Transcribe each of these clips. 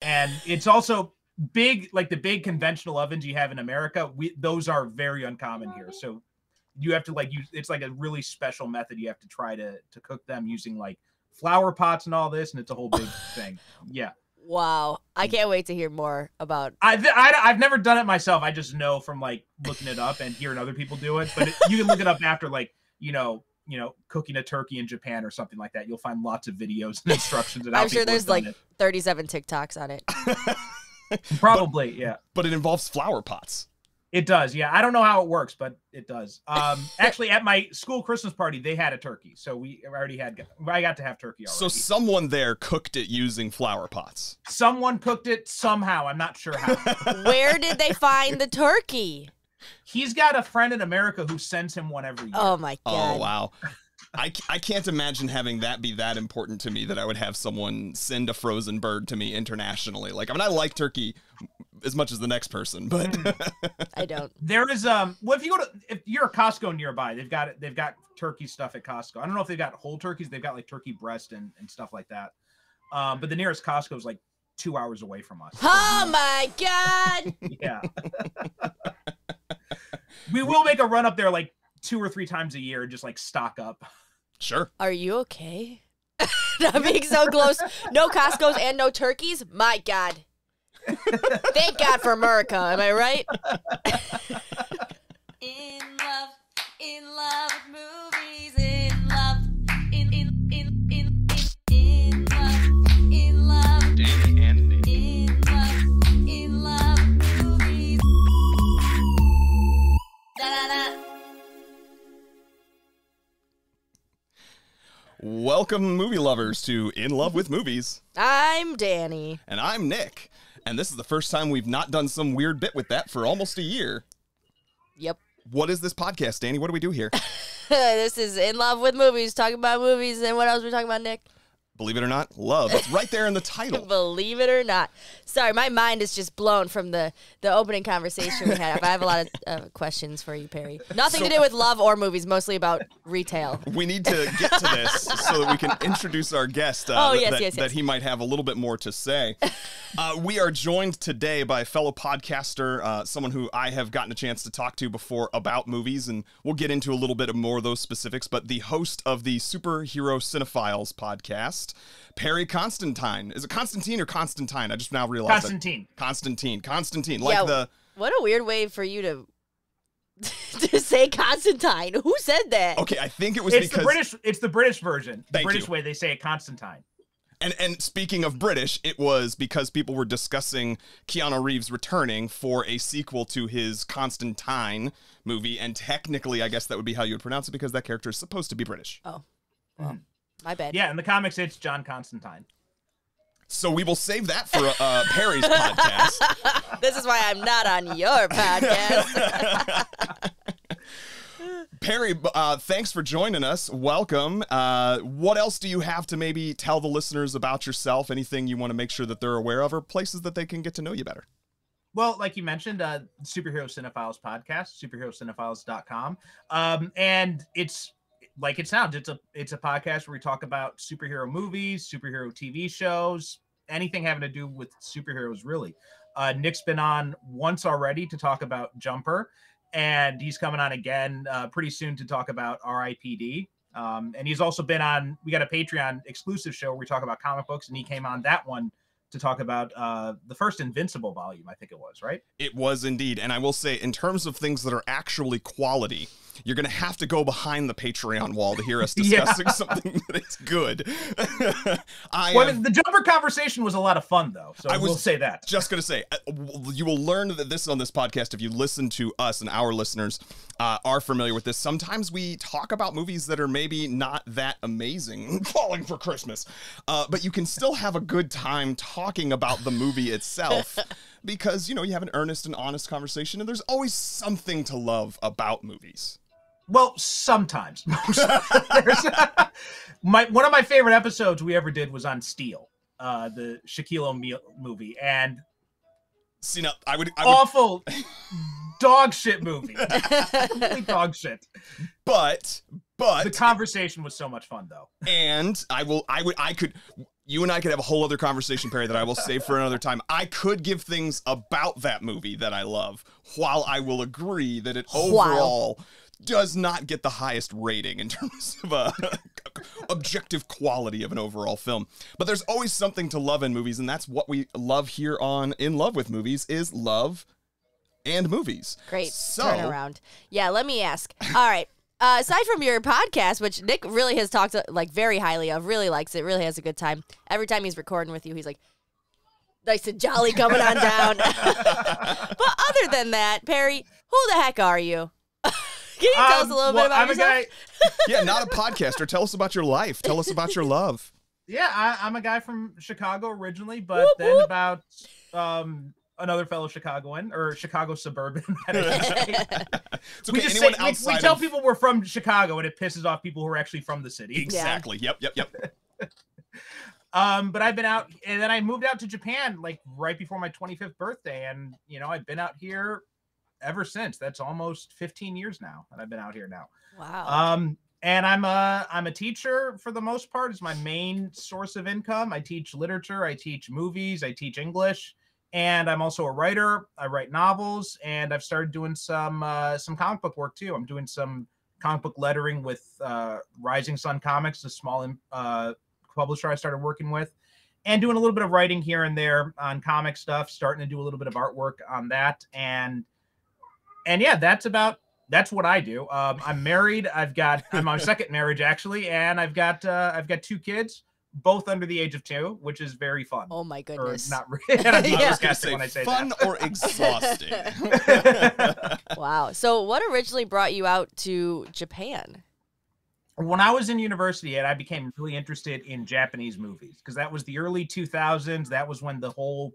And it's also big, like the big conventional ovens you have in America. Those are very uncommon here. So you have to like use, it's like a really special method. You have to try to cook them using like flower pots and all this. And it's a whole big thing. Yeah. Wow. I can't wait to hear more about. I've never done it myself. I just know from like looking it up and hearing other people do it, but you can look it up after like, you know, cooking a turkey in Japan or something like that. You'll find lots of videos and instructions. I'm sure there's like 37 TikToks on it. Probably, yeah. But it involves flower pots. It does, yeah. I don't know how it works, but it does. Actually, at my school Christmas party, they had a turkey, so I got to have turkey already. So someone there cooked it using flower pots. Someone cooked it somehow. I'm not sure how. Where did they find the turkey? He's got a friend in America who sends him one every year. Oh my God. Oh wow. I can't imagine having that be that important to me that I would have someone send a frozen bird to me internationally. Like, I mean, I like turkey as much as the next person, but I don't. There is well, if you're a Costco nearby, they've got turkey stuff at Costco. I don't know if they've got whole turkeys. They've got like turkey breast and stuff like that. But the nearest Costco is like 2 hours away from us. Oh my God. Yeah. We will make a run up there like 2 or 3 times a year and just like stock up. Sure. Are you okay? Not being so close. No Costco's and no turkeys? My God. Thank God for America. Am I right? In love with movies. In love. In love. Dani and Nic. In love with movies. Da-da-da. Welcome, movie lovers, to In Love with Movies. I'm Dani. And I'm Nick. And this is the first time we've not done some weird bit with that for almost a year. Yep. What is this podcast, Dani? What do we do here? This is In Love with Movies, talking about movies. And what else are we talking about, Nick? Believe it or not, love. It's right there in the title. Believe it or not. Sorry, my mind is just blown from the opening conversation we had. I have a lot of questions for you, Perry. Nothing to do with love or movies, mostly about retail. We need to get to this so that we can introduce our guest that he might have a little bit more to say. We are joined today by a fellow podcaster, someone who I have gotten a chance to talk to before about movies, and we'll get into a little bit more of those specifics, but the host of the Superhero Cinephiles podcast, Perry Constantine. Is it Constantine or Constantine? I just now realized. Constantine. Constantine. Yeah, what a weird way for you to say Constantine. Who said that? Okay, I think it was because it's the British version. The British way they say it, Constantine. And speaking of British, it was because people were discussing Keanu Reeves returning for a sequel to his Constantine movie, and technically, I guess that would be how you would pronounce it because that character is supposed to be British. Oh, well, my bad. Yeah, in the comics, it's John Constantine. So we will save that for Perry's podcast. This is why I'm not on your podcast. Perry, thanks for joining us. Welcome. What else do you have to maybe tell the listeners about yourself? Anything you want to make sure that they're aware of, or places that they can get to know you better? Well, like you mentioned, Superhero Cinephiles podcast, superherocinephiles.com. And it's like it sounds. It's a podcast where we talk about superhero movies, superhero TV shows, anything having to do with superheroes, really. Nick's been on once already to talk about Jumper, and he's coming on again pretty soon to talk about RIPD. And he's also been on, we got a Patreon exclusive show where we talk about comic books, and he came on that one to talk about the first Invincible volume, I think it was, right? It was indeed. And I will say, in terms of things that are actually quality, you're going to have to go behind the Patreon wall to hear us discussing something that is good. The Jumper conversation was a lot of fun, though, so I will say that. Just going to say, you will learn that this on this podcast, if you listen to us and our listeners are familiar with this, sometimes we talk about movies that are maybe not that amazing, Falling for Christmas, but you can still have a good time talking about the movie itself. Because, you know, you have an earnest and honest conversation, and there's always something to love about movies. Well, sometimes. One of my favorite episodes we ever did was on Steel, the Shaquille O'Neal movie, and see, now I would awful dog shit movie, complete dog shit. But the conversation was so much fun, though. And You and I could have a whole other conversation, Perry, that I will save for another time. I could give things about that movie that I love, while I will agree that it overall does not get the highest rating in terms of objective quality of an overall film. But there's always something to love in movies, and that's what we love here on In Love with Movies, is love and movies. Great turnaround. Yeah, let me ask. All right. Aside from your podcast, which Nick really has talked like very highly of, really likes it, really has a good time. Every time he's recording with you, he's like, nice and jolly coming on down. But other than that, Perry, who the heck are you? Can you tell us a little bit about yourself? I'm a guy. Yeah, not a podcaster. Tell us about your life. Tell us about your love. Yeah, I'm a guy from Chicago originally, but then about another fellow Chicagoan, or Chicago suburban. It's okay. We tell people we're from Chicago, and it pisses off people who are actually from the city. Exactly. Yeah. Yep. But I've been out, and then I moved out to Japan like right before my 25th birthday, and I've been out here ever since. That's almost 15 years now that I've been out here now. Wow. And I'm a teacher for the most part. It's my main source of income. I teach literature, I teach movies, I teach English. And I'm also a writer. I write novels, and I've started doing some comic book work too. I'm doing some comic book lettering with Rising Sun Comics, a small publisher I started working with, and doing a little bit of writing here and there on comic stuff. Starting to do a little bit of artwork on that, and yeah, that's what I do. I'm married. I'm on my second marriage actually, and I've got 2 kids. Both under the age of 2, which is very fun. Oh my goodness! Or not really. I was gonna say when I say fun that. Or exhausting. Wow. So, what originally brought you out to Japan? When I was in university, and I became really interested in Japanese movies, because that was the early 2000s. That was when the whole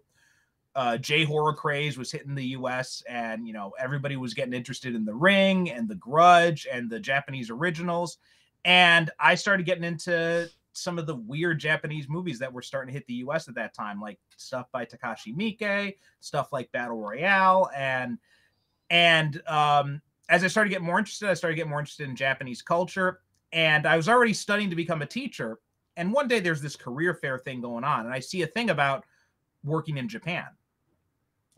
J-horror craze was hitting the U.S., and everybody was getting interested in The Ring and The Grudge and the Japanese originals, and I started getting into some of the weird Japanese movies that were starting to hit the US at that time, like stuff by Takashi Miike, stuff like Battle Royale. And as I started getting more interested in Japanese culture, and I was already studying to become a teacher. And one day there's this career fair thing going on, and I see a thing about working in Japan.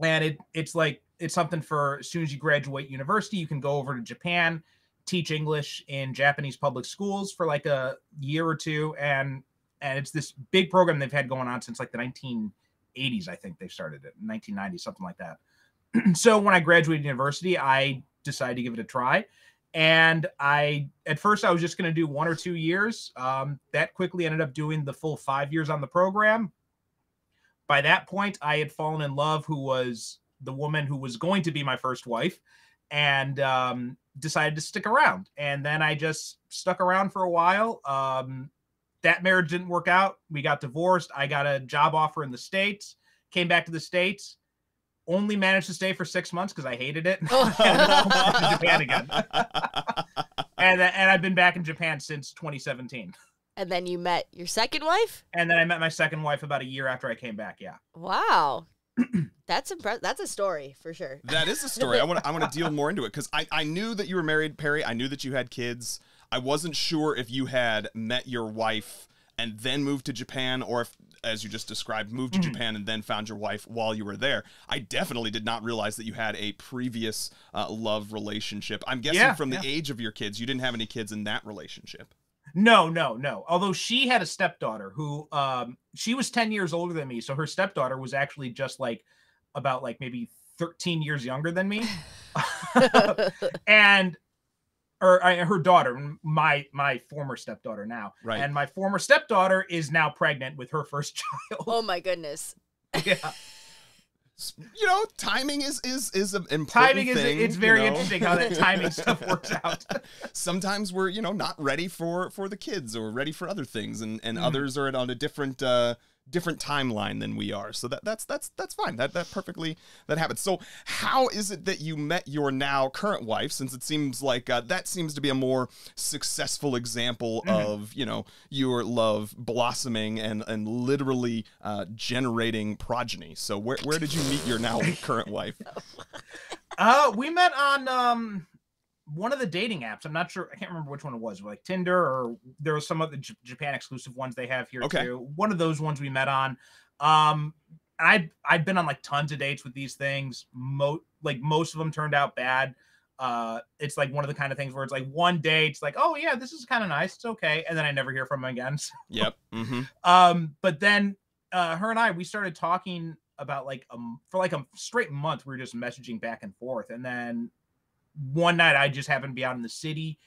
And it's something for as soon as you graduate university, you can go over to Japan, teach English in Japanese public schools for like a year or two, and it's this big program they've had going on since like the 1980s. I think they started it in 1990, something like that. So when I graduated university, I decided to give it a try, and at first I was just going to do 1 or 2 years. That quickly ended up doing the full 5 years on the program. By that point, I had fallen in love, who was the woman who was going to be my first wife, and decided to stick around. And then I just stuck around for a while. That marriage didn't work out. We got divorced. I got a job offer in the States, came back to the States, only managed to stay for 6 months because I hated it. And to Japan again. And I've been back in Japan since 2017. And then you met your second wife? And then I met my second wife about a year after I came back, yeah. Wow. That's impressive. That's a story for sure. That is a story. I want to deal more into it, because I knew that you were married, Perry. I knew that you had kids. I wasn't sure if you had met your wife and then moved to Japan, or if, as you just described, moved to Japan and then found your wife while you were there. I definitely did not realize that you had a previous love relationship. I'm guessing from the age of your kids, you didn't have any kids in that relationship. No. Although she had a stepdaughter who, she was 10 years older than me. So her stepdaughter was actually just like about like maybe 13 years younger than me. Her daughter, my former stepdaughter now. Right. And my former stepdaughter is now pregnant with her first child. Oh my goodness. Yeah. Timing is an important thing. It's very interesting how that timing stuff works out. Sometimes we're, not ready for the kids or ready for other things, and others are on a different timeline than we are. So that's fine. That perfectly happens. So how is it that you met your now current wife, since it seems like that seems to be a more successful example of, your love blossoming and literally generating progeny. So where did you meet your now current wife? We met on one of the dating apps. I'm not sure. I can't remember which one it was. Like Tinder, or there was some of the Japan exclusive ones they have here too. One of those ones we met on. I've been on like tons of dates with these things. Most of them turned out bad. It's like one of the kind of things where it's like one date, it's like, oh yeah, this is kind of nice, it's okay, and then I never hear from them again. So. Yep. Mm-hmm. But then her and we started talking about like for like a straight month. We were just messaging back and forth, and then one night I just happened to be out in the city,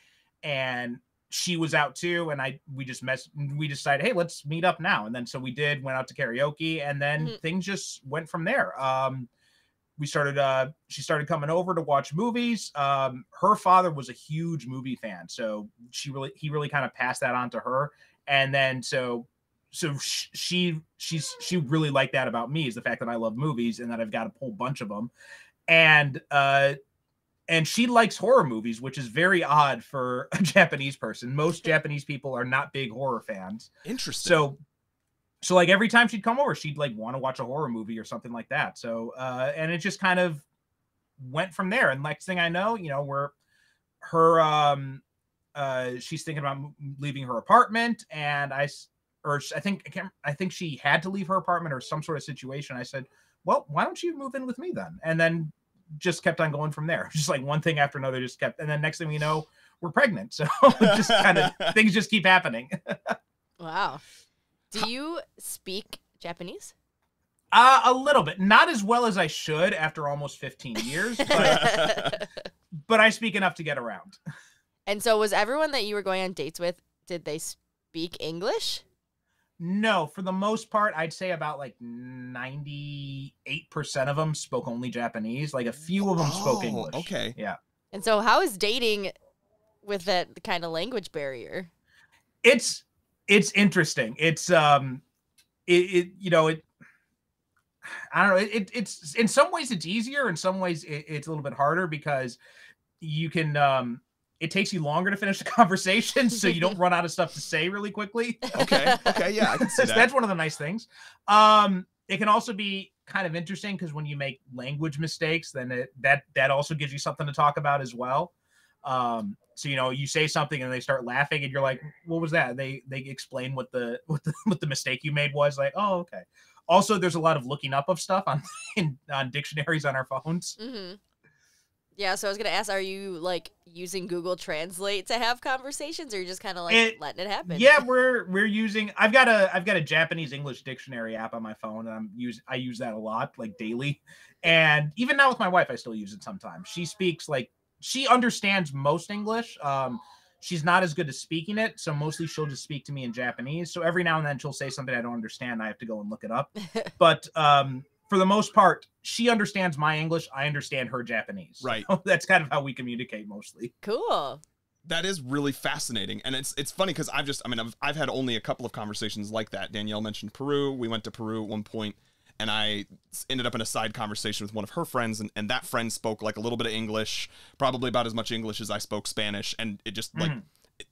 and she was out too, and we decided, hey, let's meet up now. And then so we went out to karaoke, and then things just went from there. She started coming over to watch movies. Her father was a huge movie fan, so he really kind of passed that on to her. And then so she really liked that about me, is the fact that I love movies and that I've got a whole bunch of them. And she likes horror movies, which is very odd for a Japanese person. Most Japanese people are not big horror fans. Interesting. So like every time she'd come over, she'd like want to watch a horror movie or something like that. So, and it just kind of went from there. And next thing I know, she's thinking about leaving her apartment, and I think she had to leave her apartment or some sort of situation. I said, well, why don't you move in with me then? And then just kept on going from there. Just like one thing after another and then next thing we know, we're pregnant. So just kind of things just keep happening. Wow. Do you speak Japanese? A little bit. Not as well as I should after almost 15 years, but I speak enough to get around. And so was everyone that you were going on dates with, did they speak English? No, for the most part, I'd say about like 98% of them spoke only Japanese. Like a few of them spoke English. Okay. Yeah. And so how is dating with that kind of language barrier? It's interesting. It's I don't know. It's in some ways it's easier. In some ways it's a little bit harder, because you can it takes you longer to finish the conversation, so you don't run out of stuff to say really quickly. Okay, yeah, I can see that. That's one of the nice things. It can also be kind of interesting, because when you make language mistakes, then that also gives you something to talk about as well. So you say something and they start laughing, and you're like, what was that? They explain what the mistake you made was. Like, oh, okay. Also, there's a lot of looking up of stuff on dictionaries on our phones. Mm-hmm. Yeah, so I was gonna ask, are you like using Google Translate to have conversations, or you're just kind of like letting it happen? Yeah, we're using. I've got a Japanese English dictionary app on my phone, and I use that a lot, like daily. And even now with my wife, I still use it sometimes. She understands most English. She's not as good at speaking it, so mostly she'll just speak to me in Japanese. So every now and then she'll say something I don't understand. I have to go and look it up. But for the most part, she understands my English. I understand her Japanese. Right. So that's kind of how we communicate mostly. Cool. That is really fascinating. And it's funny because I've had only a couple of conversations like that. Danielle mentioned Peru. We went to Peru at one point, and I ended up in a side conversation with one of her friends, and that friend spoke like a little bit of English, probably about as much English as I spoke Spanish. And it just like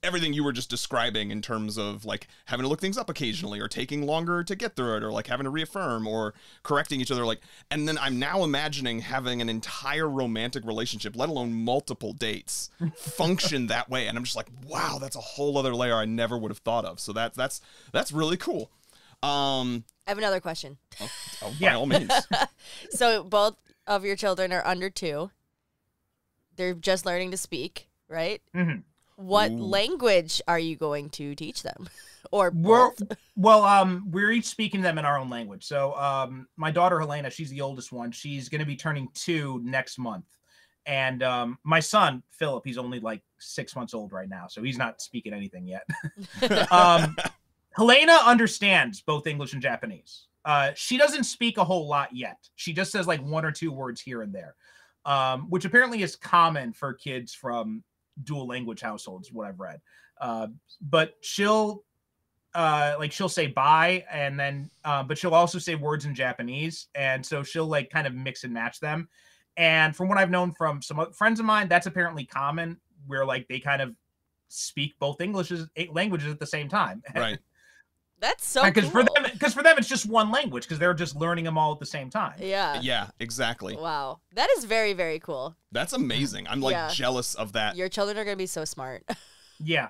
everything you were just describing in terms of like having to look things up occasionally, or taking longer to get through it, or like having to reaffirm or correcting each other. Like, and then I'm now imagining having an entire romantic relationship, let alone multiple dates, function that way. And I'm just like, wow, that's a whole other layer I never would have thought of. So that's really cool. I have another question. By all means. So both of your children are under 2. They're just learning to speak, right? Mm-hmm. What language are you going to teach them? Or we're each speaking them in our own language. So my daughter Helena, she's the oldest one. She's going to be turning 2 next month. And my son Philip, he's only like 6 months old right now, so he's not speaking anything yet. Helena understands both English and Japanese. She doesn't speak a whole lot yet. She just says like 1 or 2 words here and there, which apparently is common for kids from dual language households, what I've read. But she'll say bye, and then but she'll also say words in Japanese, and so she'll like kind of mix and match them. And from what I've known from some friends of mine, that's apparently common, where like they kind of speak both languages at the same time. Right. That's so cool. because for them it's just one language because they're just learning them all at the same time. Yeah, exactly. Wow, that is very, very cool. That's amazing. I'm like jealous of that. Your children are gonna be so smart. Yeah.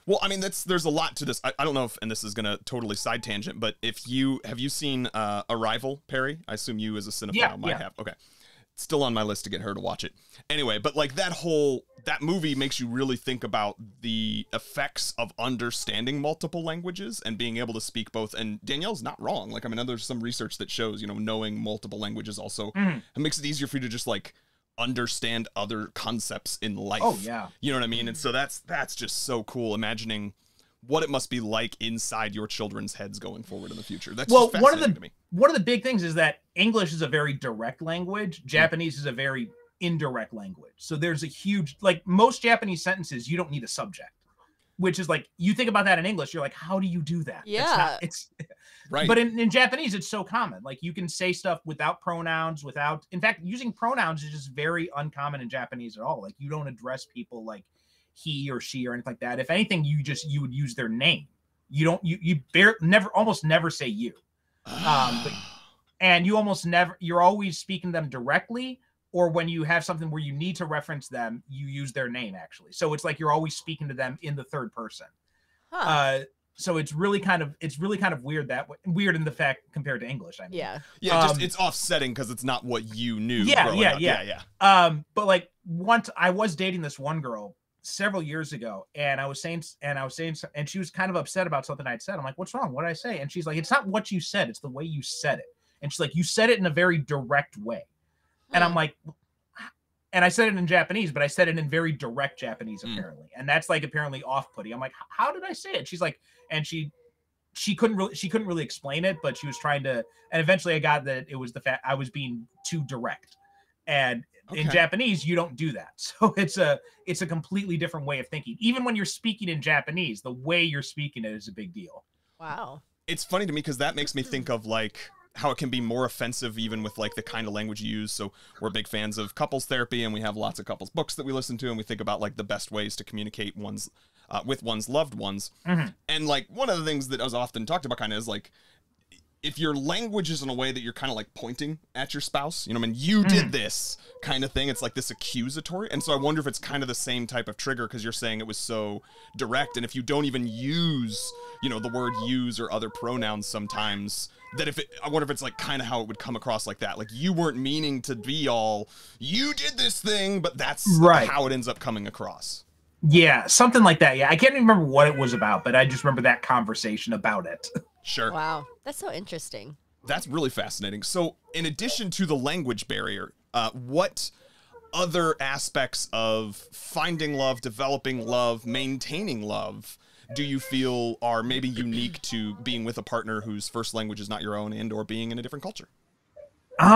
Well, I mean, there's a lot to this. I don't know if, and this is gonna totally side tangent, but have you seen Arrival, Perry? I assume you as a cinephile might have. Okay. Still on my list to get her to watch it. Anyway, but like that movie makes you really think about the effects of understanding multiple languages and being able to speak both. And Danielle's not wrong. Like, I mean, there's some research that shows, knowing multiple languages also it makes it easier for you to just like understand other concepts in life. Oh yeah. You know what I mean? And so that's just so cool. Imagining what it must be like inside your children's heads going forward in the future. That's just fascinating to me. One of the big things is that English is a very direct language. Japanese is a very indirect language. So there's a huge, like most Japanese sentences, you don't need a subject, which is like, you think about that in English, you're like, how do you do that? Yeah. It's right. But in Japanese, it's so common. Like you can say stuff without pronouns, in fact, using pronouns is just very uncommon in Japanese at all. Like you don't address people like he or she or anything like that. If anything, you would use their name. You almost never say you. And you're always speaking to them directly, or when you have something where you need to reference them, you use their name actually. So it's like you're always speaking to them in the third person. So it's really kind of weird weird in the fact compared to English. I mean. Yeah. Just it's offsetting because it's not what you knew. Yeah. But like once I was dating this one girl several years ago, and I was saying, and she was kind of upset about something I'd said. I'm like, what's wrong? What did I say? And she's like, it's not what you said, it's the way you said it. And she's like, you said it in a very direct way. And I'm like, and I said it in Japanese, but I said it in very direct Japanese apparently. And that's like apparently off-putting. I'm like, how did I say it? She's like, and she couldn't really explain it, but she was trying to, and eventually I got that it was the fact I was being too direct. And in Japanese, you don't do that. So it's a completely different way of thinking. Even when you're speaking in Japanese, the way you're speaking it is a big deal. Wow. It's funny to me because that makes me think of like how it can be more offensive even with like the kind of language you use. So we're big fans of couples therapy, and we have lots of couples books that we listen to, and we think about like the best ways to communicate with one's loved ones. And like one of the things that I was often talked about kind of is like, if your language is in a way that you're kind of like pointing at your spouse, I mean, you did this kind of thing. It's like this accusatory. And so I wonder if it's kind of the same type of trigger because you're saying it was so direct. And if you don't even use, the word use or other pronouns sometimes, I wonder if it's like kind of how it would come across like that. Like you weren't meaning to be all, you did this thing, but that's how it ends up coming across. Yeah, something like that. Yeah, I can't even remember what it was about, but I just remember that conversation about it. Sure. Wow, that's so interesting. That's really fascinating. So in addition to the language barrier, what other aspects of finding love, developing love, maintaining love do you feel are maybe unique to being with a partner whose first language is not your own and or being in a different culture? There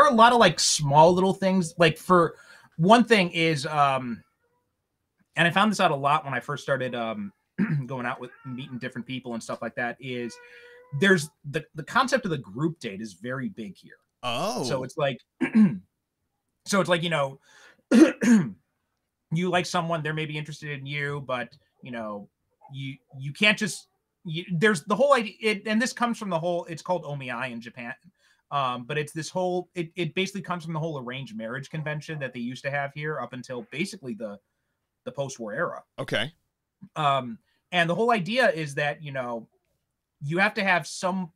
are a lot of like small little things. Like for one thing is, and I found this out a lot when I first started going out with meeting different people and stuff like that, is there's the concept of the group date is very big here. Oh, so it's like you like someone, they're maybe interested in you, but you can't just there's the whole idea, and this comes from the whole, it's called omiai in Japan, but it's this whole, it basically comes from the whole arranged marriage convention that they used to have here up until basically the post-war era. Okay. And the whole idea is that you have to have some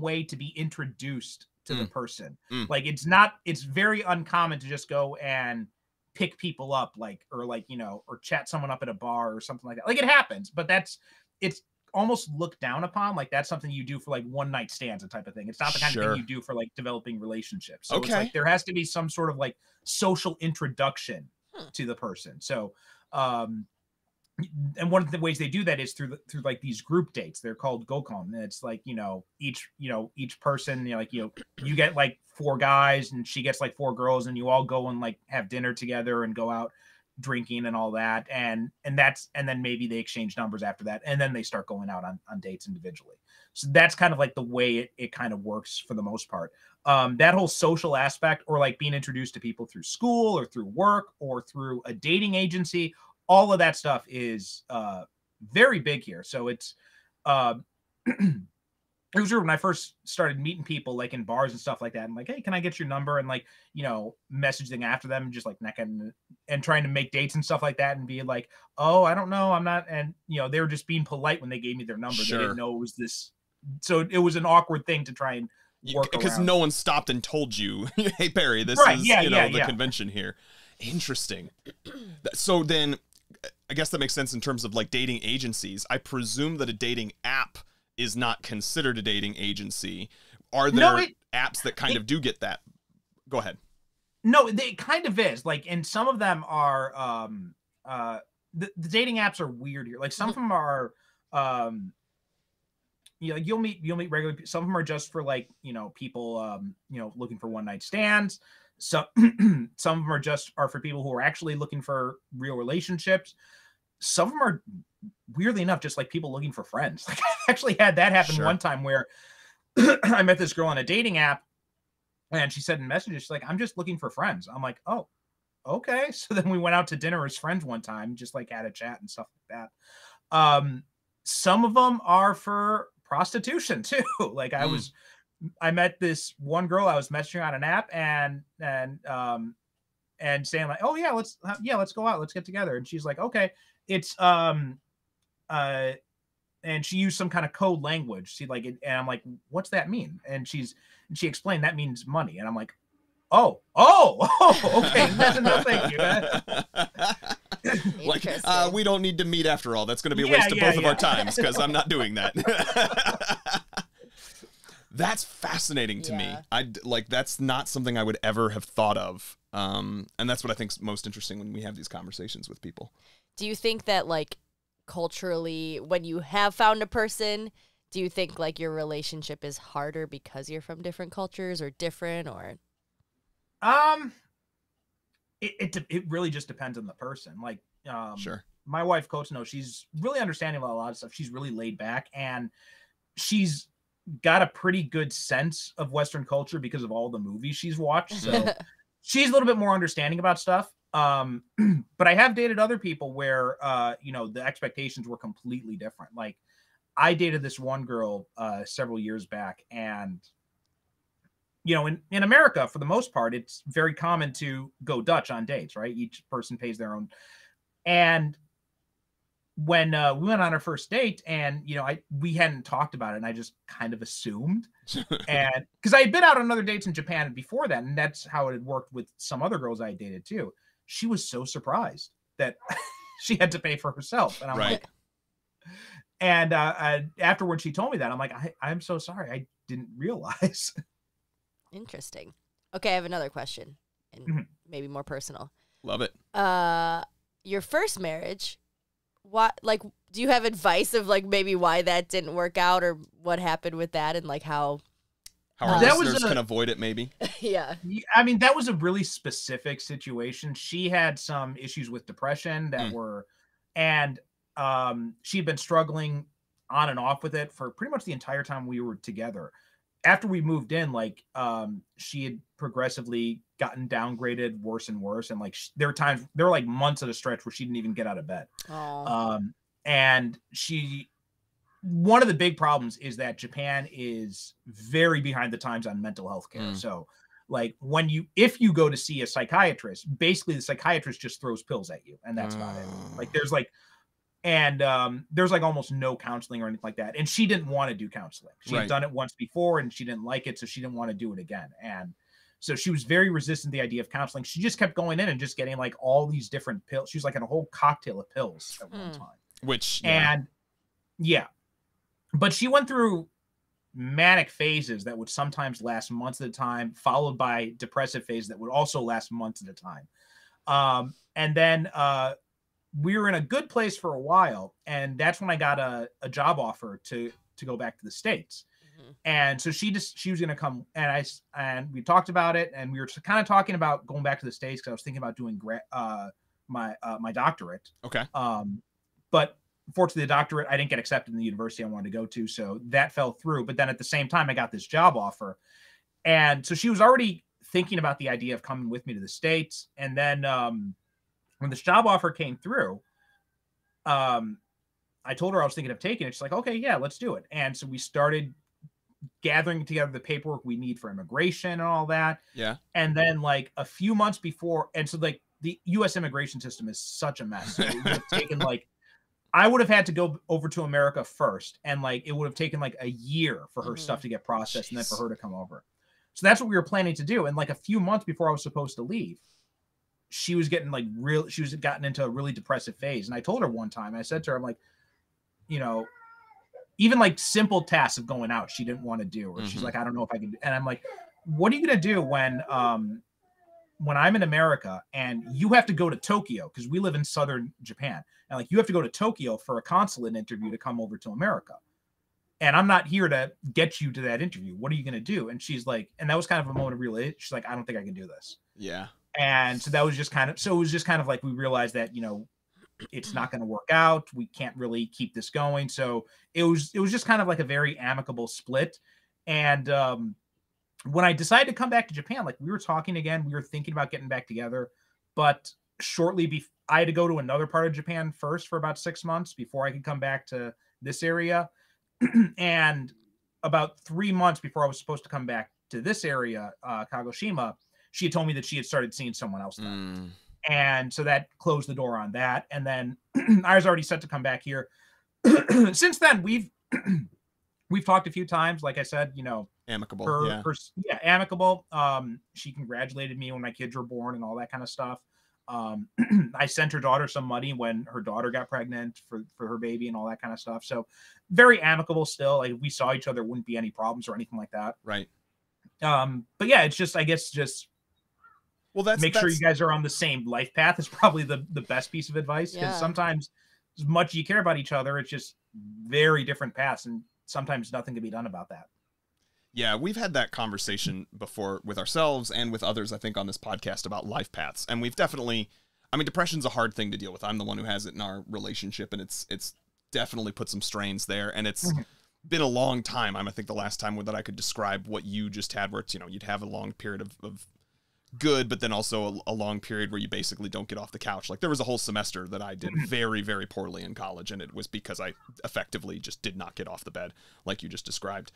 way to be introduced to the person. Like it's very uncommon to just go and pick people up, or chat someone up at a bar or something like that. Like it happens, but it's almost looked down upon. Like that's something you do for like one night stands and type of thing. It's not the kind of thing you do for like developing relationships. So it's like there has to be some sort of like social introduction to the person. So and one of the ways they do that is through like these group dates. They're called gokon. And it's like, each person, you get like 4 guys and she gets like 4 girls, and you all go and like have dinner together and go out drinking and all that. And then maybe they exchange numbers after that. And then they start going out on dates individually. So that's kind of like the way it kind of works for the most part. That whole social aspect, or like being introduced to people through school or through work or through a dating agency, all of that stuff is very big here. So it's it was weird when I first started meeting people like in bars and stuff like that. I'm like, hey, can I get your number? And like, messaging after them, just like necking and trying to make dates and stuff like that, and be like, oh, I don't know, I'm not. And they were just being polite when they gave me their number. Sure. They didn't know it was this. So it was an awkward thing to try and work because around. No one stopped and told you, hey Perry, this is the convention here. Interesting. So then, I guess that makes sense in terms of like dating agencies. I presume that a dating app is not considered a dating agency. Are there apps that kind of do get that? Go ahead. No, it kind of is. Like, and some of them are the dating apps are weird here. Like some of them are you'll meet regular people. Some of them are just for like, people looking for one night stands. So some of them are for people who are actually looking for real relationships. Some of them are, weirdly enough, just like people looking for friends. Like I actually had that happen one time where I met this girl on a dating app, and she said in messages, she's like, I'm just looking for friends. I'm like, oh, okay. So then we went out to dinner as friends one time, just like had a chat and stuff like that. Some of them are for prostitution too. Like I met this one girl, I was messaging on an app and saying like, oh yeah, let's go out, let's get together. And she's like, okay. It's and she used some kind of code language. She like it, and I'm like, what's that mean? And she explained that means money. And I'm like, oh, okay. No, thank you. Like, we don't need to meet after all. That's going to be a waste of both of our times because I'm not doing that. That's fascinating to me. That's not something I would ever have thought of. And that's what I think is most interesting when we have these conversations with people. Do you think that like culturally, when you have found a person, do you think like your relationship is harder because you're from different cultures or different, or? It really just depends on the person. Like, sure. My wife, Coach, she's really understanding about a lot of stuff. She's really laid back, and she's got a pretty good sense of Western culture because of all the movies she's watched. So she's a little bit more understanding about stuff. But I have dated other people where, the expectations were completely different. Like I dated this one girl, several years back, and, in America, for the most part, it's very common to go Dutch on dates, right? Each person pays their own. And when we went on our first date, and we hadn't talked about it, and I just kind of assumed, and because I had been out on other dates in Japan before that, and that's how it had worked with some other girls I dated too. She was so surprised that she had to pay for herself, and I'm like, and afterwards she told me that. I'm like, I'm so sorry, I didn't realize. Interesting. Okay, I have another question, and maybe more personal. Love it. Your first marriage. What, like, do you have advice of like maybe why that didn't work out, or what happened with that, and like how our listeners can avoid it maybe? Yeah. I mean, that was a really specific situation. She had some issues with depression that were, and she'd been struggling on and off with it for pretty much the entire time we were together. After we moved in, like, she had progressively gotten downgraded worse and worse. And like, there were like months at a stretch where she didn't even get out of bed. And one of the big problems is that Japan is very behind the times on mental health care. So like if you go to see a psychiatrist, basically the psychiatrist just throws pills at you, and that's about it. Like there's almost no counseling or anything like that. And she didn't want to do counseling. She had done it once before and she didn't like it, so she didn't want to do it again. And so she was very resistant to the idea of counseling. She just kept going in and just getting like all these different pills. She was like in a whole cocktail of pills at one time. But she went through manic phases that would sometimes last months at a time, followed by depressive phases that would also last months at a time. And then we were in a good place for a while, and that's when I got a job offer to go back to the States. And so she was going to come, and we talked about it, and we were kind of talking about going back to the States because I was thinking about doing my doctorate. Okay. But unfortunately, the doctorate, I didn't get accepted in the university I wanted to go to, so that fell through. But then at the same time, I got this job offer. And so she was already thinking about the idea of coming with me to the States. And then when this job offer came through, I told her I was thinking of taking it. She's like, okay, yeah, let's do it. And so we started gathering together the paperwork we need for immigration and all that. Yeah. And then like a few months before, and so like the U.S. immigration system is such a mess. So it would have taken like, I would have had to go over to America first, and like it would have taken like a year for her stuff to get processed, and then for her to come over. So that's what we were planning to do. And like a few months before I was supposed to leave, she was getting like she was gotten into a really depressive phase. And I told her one time, I said to her, I'm like, you know, even like simple tasks of going out, she didn't want to do, or she's like, I don't know if I can. And I'm like, what are you going to do when I'm in America and you have to go to Tokyo, because we live in southern Japan, and like you have to go to Tokyo for a consulate interview to come over to America, and I'm not here to get you to that interview. What are you going to do? And she's like, and that was kind of a moment of realization. She's like, I don't think I can do this. Yeah. And so that was just kind of, so it was just kind of like, we realized that, you know, it's not going to work out. We can't really keep this going. So it was just kind of like a very amicable split. And when I decided to come back to Japan, like we were talking again, we were thinking about getting back together, but shortly before, I had to go to another part of Japan first for about 6 months before I could come back to this area. And about 3 months before I was supposed to come back to this area, Kagoshima, she had told me that she had started seeing someone else there. And so that closed the door on that. And then I was already set to come back here. Since then, we've talked a few times. Like I said, you know, amicable. Amicable. She congratulated me when my kids were born and all that kind of stuff. I sent her daughter some money when her daughter got pregnant for her baby and all that kind of stuff. So very amicable still. Like if we saw each other, wouldn't be any problems or anything like that. Right. But yeah, it's just, I guess, just make sure you guys are on the same life path is probably the best piece of advice, because sometimes as much as you care about each other, it's just very different paths, and sometimes nothing can be done about that. Yeah, we've had that conversation before with ourselves and with others, I think, on this podcast about life paths. And we've definitely, I mean, depression's a hard thing to deal with. I'm the one who has it in our relationship, and it's definitely put some strains there. And it's been a long time. I think the last time that I could describe what you just had, where it's, you know, you'd have a long period of good, but then also a long period where you basically don't get off the couch. Like there was a whole semester that I did very, very poorly in college, and it was because I effectively just did not get off the bed, like you just described.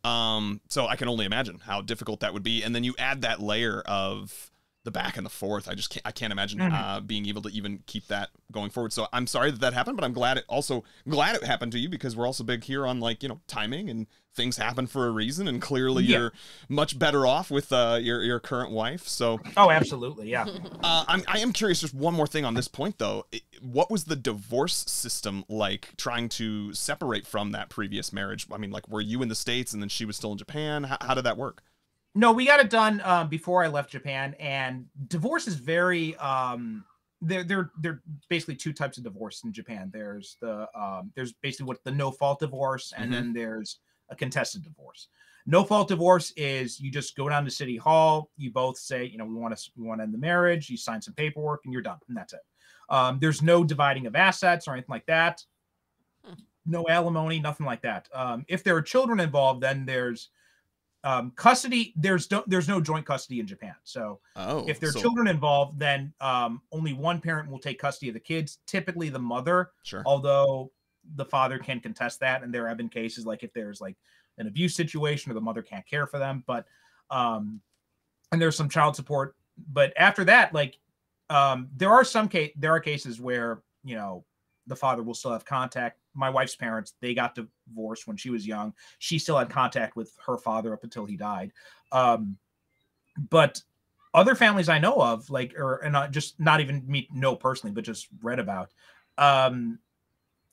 So I can only imagine how difficult that would be. And then you add that layer of the back and the forth. I can't imagine being able to even keep that going forward. So I'm sorry that happened, but I'm glad it happened to you, because we're also big here on, like, you know, timing, and things happen for a reason, and clearly you're much better off with your current wife. So absolutely, yeah. I am curious, just one more thing on this point though. What was the divorce system like, trying to separate from that previous marriage? I mean, like, were you in the States and then she was still in Japan? How did that work? No, we got it done before I left Japan, and divorce is very they're basically two types of divorce in Japan. There's there's basically the no fault divorce, and then there's a contested divorce. No fault divorce is you just go down to City Hall, you both say, you know, we want to end the marriage, you sign some paperwork, and you're done, and that's it. There's no dividing of assets or anything like that. No alimony, nothing like that. If there are children involved, then there's custody. There's no joint custody in Japan. So if there are children involved, then only one parent will take custody of the kids, typically the mother. Sure. Although the father can contest that, and there have been cases like if there's like an abuse situation or the mother can't care for them, but and there's some child support. But after that, like there are cases where, you know, the father will still have contact. My wife's parents, they got divorced when she was young. She still had contact with her father up until he died. But other families I know of, like, not even me know personally, but just read about,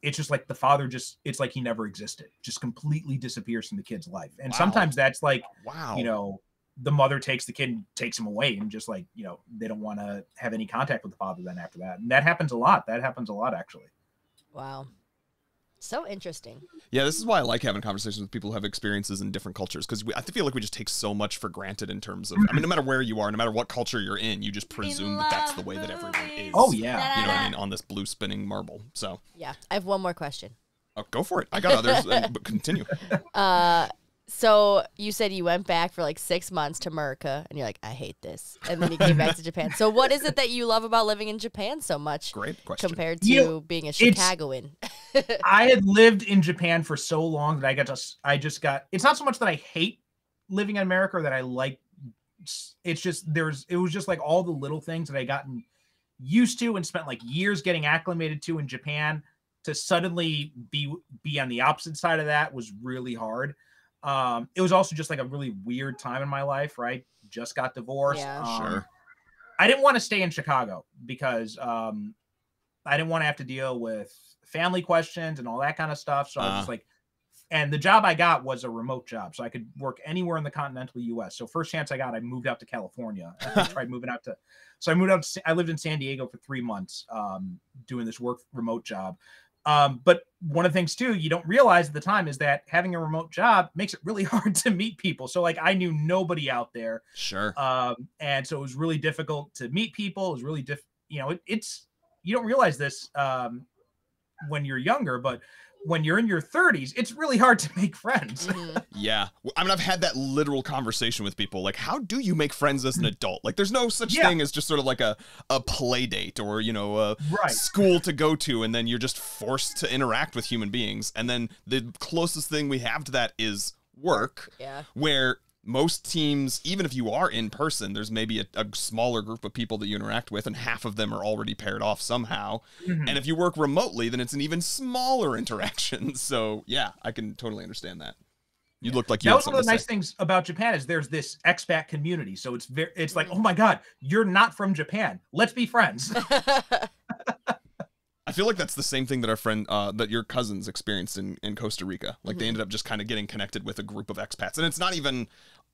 it's just like the father it's like he never existed, just completely disappears from the kid's life. And sometimes that's like, you know, the mother takes the kid and takes him away, and just like, you know, they don't want to have any contact with the father then after that. And that happens a lot. Actually. Wow. So interesting. Yeah, this is why I like having conversations with people who have experiences in different cultures, because I feel like we just take so much for granted in terms of, I mean, no matter where you are, no matter what culture you're in, you just presume that that's the way that everyone is. Oh, yeah. You know what I mean? On this blue spinning marble. So yeah, I have one more question. Oh, go for it. I got others, but continue. So you said you went back for like 6 months to America, and you're like, I hate this. And then you came back to Japan. So what is it that you love about living in Japan so much? Great question. Compared to being a Chicagoan? I had lived in Japan for so long that I just got, it's not so much that I hate living in America or that I like, it's just, it was just like all the little things that I gotten used to and spent like years getting acclimated to in Japan, to suddenly be on the opposite side of that was really hard. It was also just like a really weird time in my life, right? Just got divorced. Yeah. Sure. I didn't want to stay in Chicago because I didn't want to have to deal with family questions and all that kind of stuff. So I was just like, and the job I got was a remote job, so I could work anywhere in the continental U.S. So first chance I got, I moved out to California. I tried moving out to, so I moved out to, I lived in San Diego for 3 months doing this remote job. But one of the things too, you don't realize at the time, is that having a remote job makes it really hard to meet people. So like I knew nobody out there. Sure. And so it was really difficult to meet people. It was really it's, you don't realize this when you're younger, but when you're in your 30s, it's really hard to make friends. Yeah. I mean, I've had that literal conversation with people. Like, how do you make friends as an adult? Like, there's no such thing as just sort of like a play date or, you know, a school to go to, and then you're just forced to interact with human beings. And then the closest thing we have to that is work, where most teams, even if you are in person, there's maybe a smaller group of people that you interact with, and half of them are already paired off somehow. And if you work remotely, then it's an even smaller interaction. So yeah, I can totally understand that. You look like you. That was one of the nice things about Japan, is there's this expat community. So it's like, oh my God, you're not from Japan. Let's be friends. I feel like that's the same thing that our friend, that your cousins experienced in Costa Rica. Like they ended up just kind of getting connected with a group of expats, and it's not even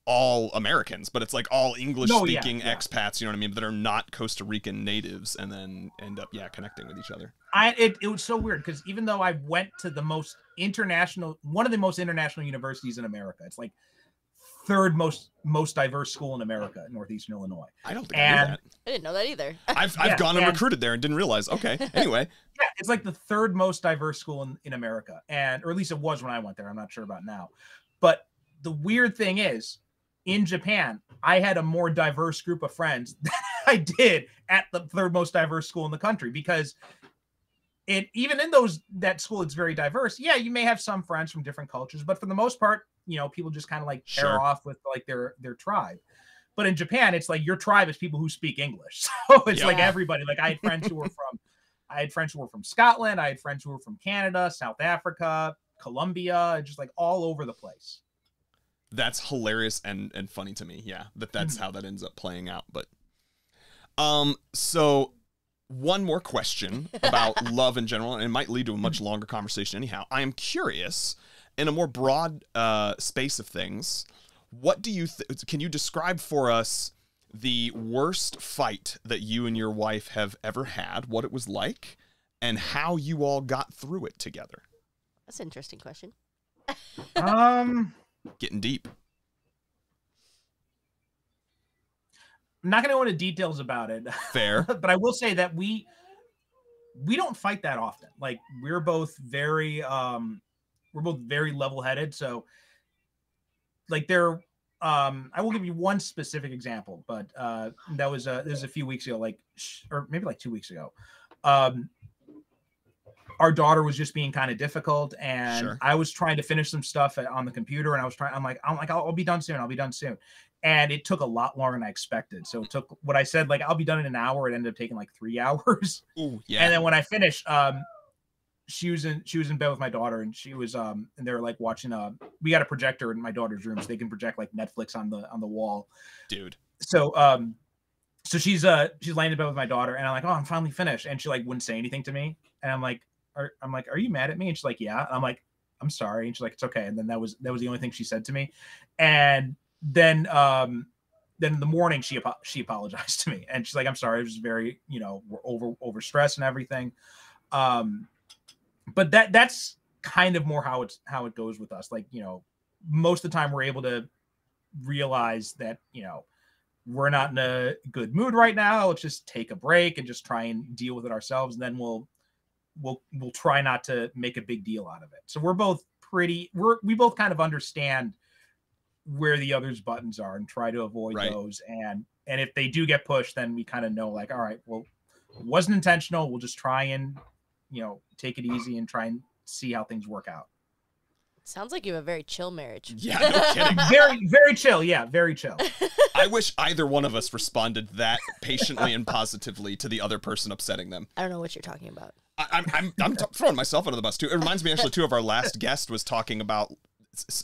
all Americans, but it's like all English-speaking expats, you know what I mean, that are not Costa Rican natives, and then end up connecting with each other. It was so weird, because even though I went to the one of the most international universities in America, it's like third most diverse school in America, Northeastern Illinois. I don't think I knew that. I didn't know that either. I've gone and recruited there and didn't realize. Okay, anyway. Yeah, it's like the third most diverse school in America, or at least it was when I went there. I'm not sure about now. But the weird thing is, in Japan, I had a more diverse group of friends than I did at the third most diverse school in the country, because even in that school, it's very diverse. Yeah, you may have some friends from different cultures, but for the most part, you know, people just kind of like pair off with like their tribe. But in Japan, it's like your tribe is people who speak English. So it's like everybody. Like I had friends who were from Scotland. I had friends who were from Canada, South Africa, Colombia, just like all over the place. That's hilarious and funny to me. Yeah, that's how that ends up playing out. But so one more question about love in general, and it might lead to a much longer conversation anyhow. I am curious, in a more broad space of things, what do you can you describe for us the worst fight that you and your wife have ever had, what it was like, and how you all got through it together? That's an interesting question. Getting deep. I'm not going to go into details about it. Fair. But I will say that we don't fight that often. Like we're both very level-headed. So like I will give you one specific example, but that was a few weeks ago, or maybe like 2 weeks ago. Our daughter was just being kind of difficult, and I was trying to finish some stuff on the computer, and I'm like, I'll be done soon. I'll be done soon. And it took a lot longer than I expected. So it took what I said, like, I'll be done in an hour. It ended up taking like 3 hours. Ooh, yeah. And then when I finished, she was in bed with my daughter, and she was, and they were like watching, we got a projector in my daughter's room, so they can project like Netflix on the wall. Dude. So, so she's laying in bed with my daughter, and I'm like, oh, I'm finally finished. And she like wouldn't say anything to me. And I'm like, are you mad at me? And she's like, yeah. And I'm like, I'm sorry. And she's like, it's okay. And then that was the only thing she said to me. And then in the morning she apologized to me, and she's like, I'm sorry, it was very, you know, we're over stressed and everything. But that's kind of more how it goes with us. Like, you know, most of the time we're able to realize that, you know, we're not in a good mood right now. Let's just take a break and just try and deal with it ourselves. And then we'll try not to make a big deal out of it. So we both kind of understand where the other's buttons are and try to avoid those. And if they do get pushed, then we kind of know, like, all right, well, it wasn't intentional. We'll just try and, you know, take it easy and try and see how things work out. Sounds like you have a very chill marriage. Yeah, no kidding. Very, very chill. Yeah, very chill. I wish either one of us responded that patiently and positively to the other person upsetting them. I don't know what you're talking about. I'm throwing myself under the bus too. It reminds me actually too of our last guest was talking about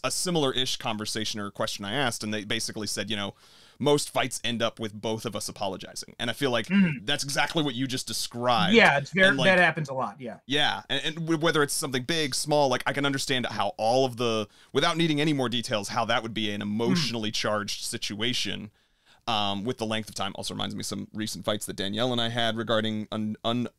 a similar-ish conversation or question I asked, and they basically said, you know, most fights end up with both of us apologizing. And I feel like that's exactly what you just described. Yeah, it's very, that happens a lot. Yeah. Yeah. And whether it's something big, small, like I can understand how all of the, without needing any more details, how that would be an emotionally charged situation with the length of time. Also reminds me of some recent fights that Danielle and I had regarding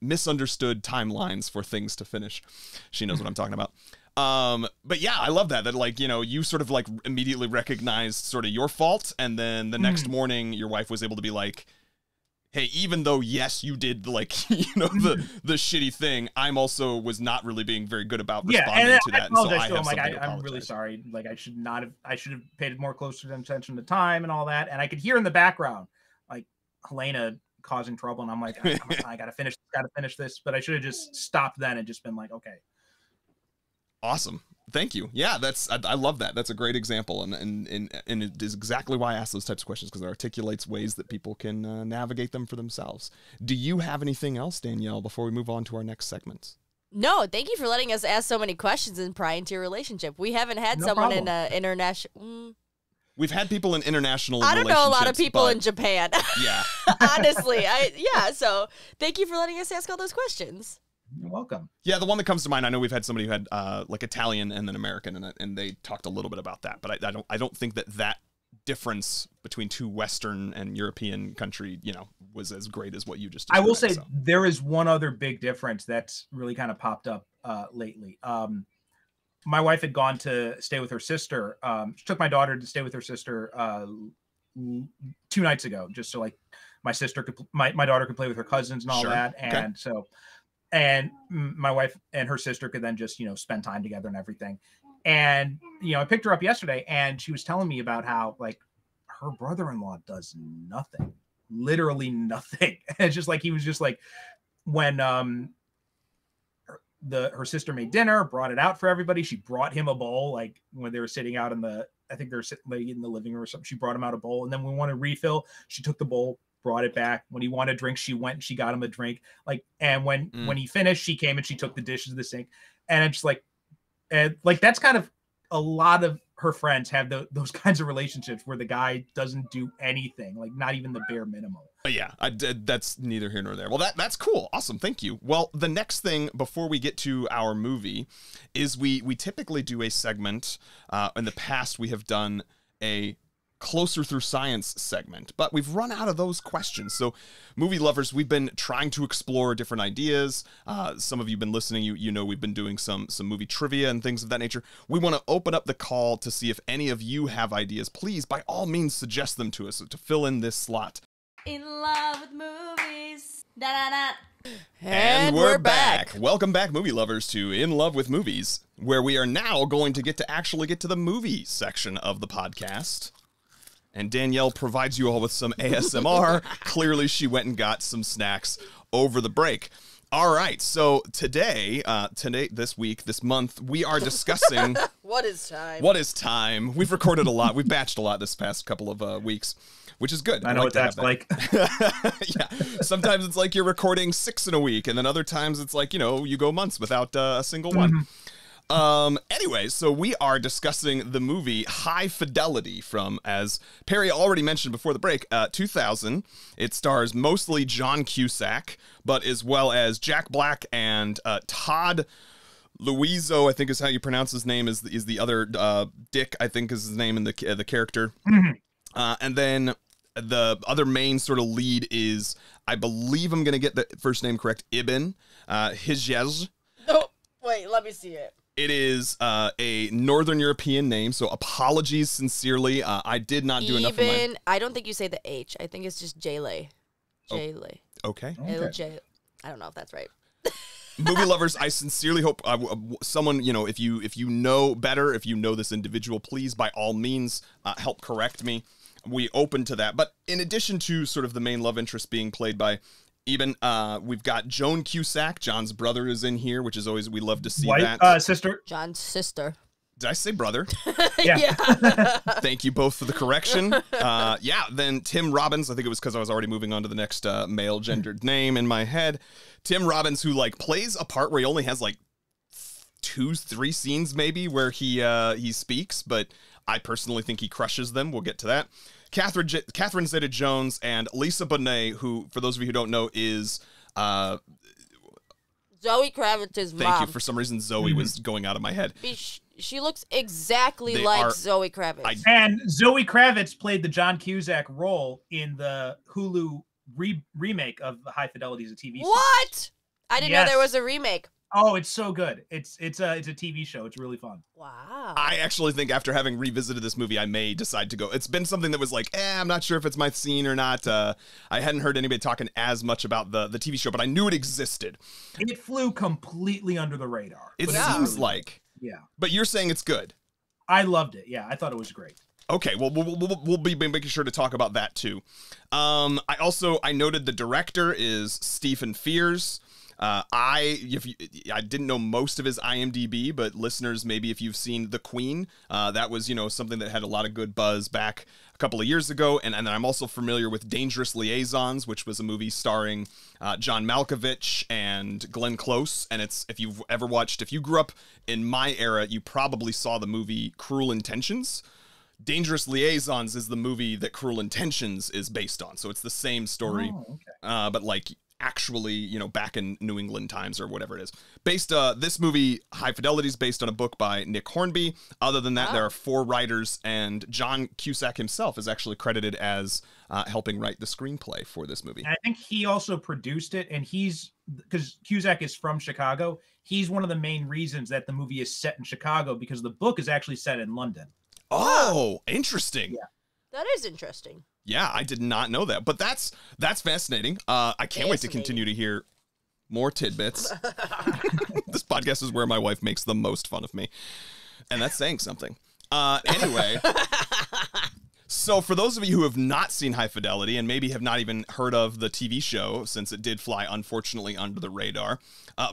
misunderstood timelines for things to finish. She knows what I'm talking about. But yeah, I love that like, you know, you sort of like immediately recognized sort of your fault. And then the next morning your wife was able to be like, hey, even though, yes, you did like, you know, the shitty thing, I'm also was not really being very good about responding to that. And so I have something to apologize. I'm really sorry. Like I should have paid more closer attention to time and all that. And I could hear in the background, like Helena causing trouble. And I'm like, I gotta finish this. But I should have just stopped then and just been like, okay. Awesome. Thank you. Yeah, I love that. That's a great example. And it is exactly why I ask those types of questions, because it articulates ways that people can navigate them for themselves. Do you have anything else, Danielle, before we move on to our next segments? No, thank you for letting us ask so many questions and pry into your relationship. We haven't had someone in international... We've had people in international I don't know a lot of people in Japan. Yeah. Honestly. So thank you for letting us ask all those questions. You're welcome. Yeah, the one that comes to mind, I know we've had somebody who had like Italian and then American, and they talked a little bit about that. But I don't think that difference between two Western and European country, you know, was as great as what you just described. I will say there is one other big difference that's really kind of popped up lately. My wife had gone to stay with her sister. She took my daughter to stay with her sister 2 nights ago, just so like my sister could, my daughter could play with her cousins and all that, and so. And my wife and her sister could then just, you know, spend time together and everything. And, you know, I picked her up yesterday and she was telling me about how like her brother-in-law does nothing, literally nothing. And it's just like, he was just like, when her sister made dinner, brought it out for everybody. She brought him a bowl, like when they were sitting out I think they were sitting like, in the living room or something. She brought him out a bowl. And then when we wanted a refill, she took the bowl, brought it back. When he wanted a drink, she went and she got him a drink. Like, and when he finished, she came and she took the dishes to the sink. And it's like, that's kind of a lot of her friends have those kinds of relationships where the guy doesn't do anything, like not even the bare minimum. Yeah, that's neither here nor there. Well, that's cool. Awesome. Thank you. Well, the next thing before we get to our movie is we typically do a segment. In the past, we have done a Closer Through Science segment, but we've run out of those questions. So movie lovers, we've been trying to explore different ideas. Some of you have been listening, you know we've been doing some movie trivia and things of that nature. We want to open up the call to see if any of you have ideas. Please, by all means, suggest them to us to fill in this slot. In love with movies. Da-da-da. And we're back. Welcome back, movie lovers, to In Love with Movies, where we are now going to actually get to the movie section of the podcast. And Danielle provides you all with some ASMR. Clearly, she went and got some snacks over the break. All right, so today, this week, this month, we are discussing... What is time? What is time? We've recorded a lot. We've batched a lot this past couple of weeks, which is good. I know what that's like. Yeah, sometimes it's like you're recording 6 in a week, and then other times it's like, you know, you go months without a single one. Anyway, so we are discussing the movie High Fidelity from, as Perry already mentioned before the break, 2000. It stars mostly John Cusack, but as well as JackBlack and Todd Luizzo, I think is how you pronounce his name, is the other Dick, I think is his name in the character. And then the other main sort of lead is, I believe I'm going to get the first name correct, Ibn Hijaz. Oh, wait, let me see it. It is a Northern European name, so apologies sincerely. I did not do enough of my... I don't think you say the H. I think it's just J-Lay. J-Lay. Okay. I don't know if that's right. Movie lovers, I sincerely hope someone, you know, if you know better, if you know this individual, please, by all means, help correct me. We open to that. But in addition to sort of the main love interest being played by Even we've got John Cusack. John's brother is in here, which is always, we love to see that. Sister. John's sister. Did I say brother? Yeah. Thank you both for the correction. Then Tim Robbins. I think it was because I was already moving on to the next male gendered name in my head. Tim Robbins, who like plays a part where he only has like 2-3 scenes maybe where he speaks, but I personally think he crushes them. We'll get to that. Catherine Zeta-Jones and Lisa Bonet, who, for those of you who don't know, is Zoe Kravitz's mom. Thank you. For some reason, Zoe was going out of my head. She looks exactly like Zoe Kravitz. And Zoe Kravitz played the John Cusack role in the Hulu remake of HighFidelity's a TV show. What? I didn't know there was a remake. Oh, it's so good. It's a TV show. It's really fun. Wow. I actually think after having revisited this movie, I may decide to go. It's been something that was like, I'm not sure if it's my scene or not. I hadn't heard anybody talking as much about the TV show, but I knew it existed. It flew completely under the radar. It seems like. Yeah. But you're saying it's good. I loved it. Yeah, I thought it was great. Okay, well, we'll be making sure to talk about that too. I noted the director is Stephen Frears. I didn't know most of his IMDb, but listeners, maybe if you've seen The Queen, that was, something that had a lot of good buzz back a couple of years ago. And then I'm also familiar with Dangerous Liaisons, which was a movie starring John Malkovich and Glenn Close. And if you grew up in my era, you probably saw the movie Cruel Intentions. Dangerous Liaisons is the movie that Cruel Intentions is based on. So it's the same story, but like actually, back in New England times or whatever it is. This movie, High Fidelity, is based on a book by Nick Hornby. Other than that, there are 4 writers, and John Cusack himself is actually credited as helping write the screenplay for this movie. And I think he also produced it, and because Cusack is from Chicago, he's one of the main reasons that the movie is set in Chicago, because the book is actually set in London. Oh, interesting. Yeah. That is interesting. Yeah, I did not know that, but that's fascinating. I can't wait to continue to hear more tidbits. This podcast is where my wife makes the most fun of me, and that's saying something. Anyway, so for those of you who have not seen High Fidelity and maybe have not even heard of the TV show, since it did fly, unfortunately, under the radar,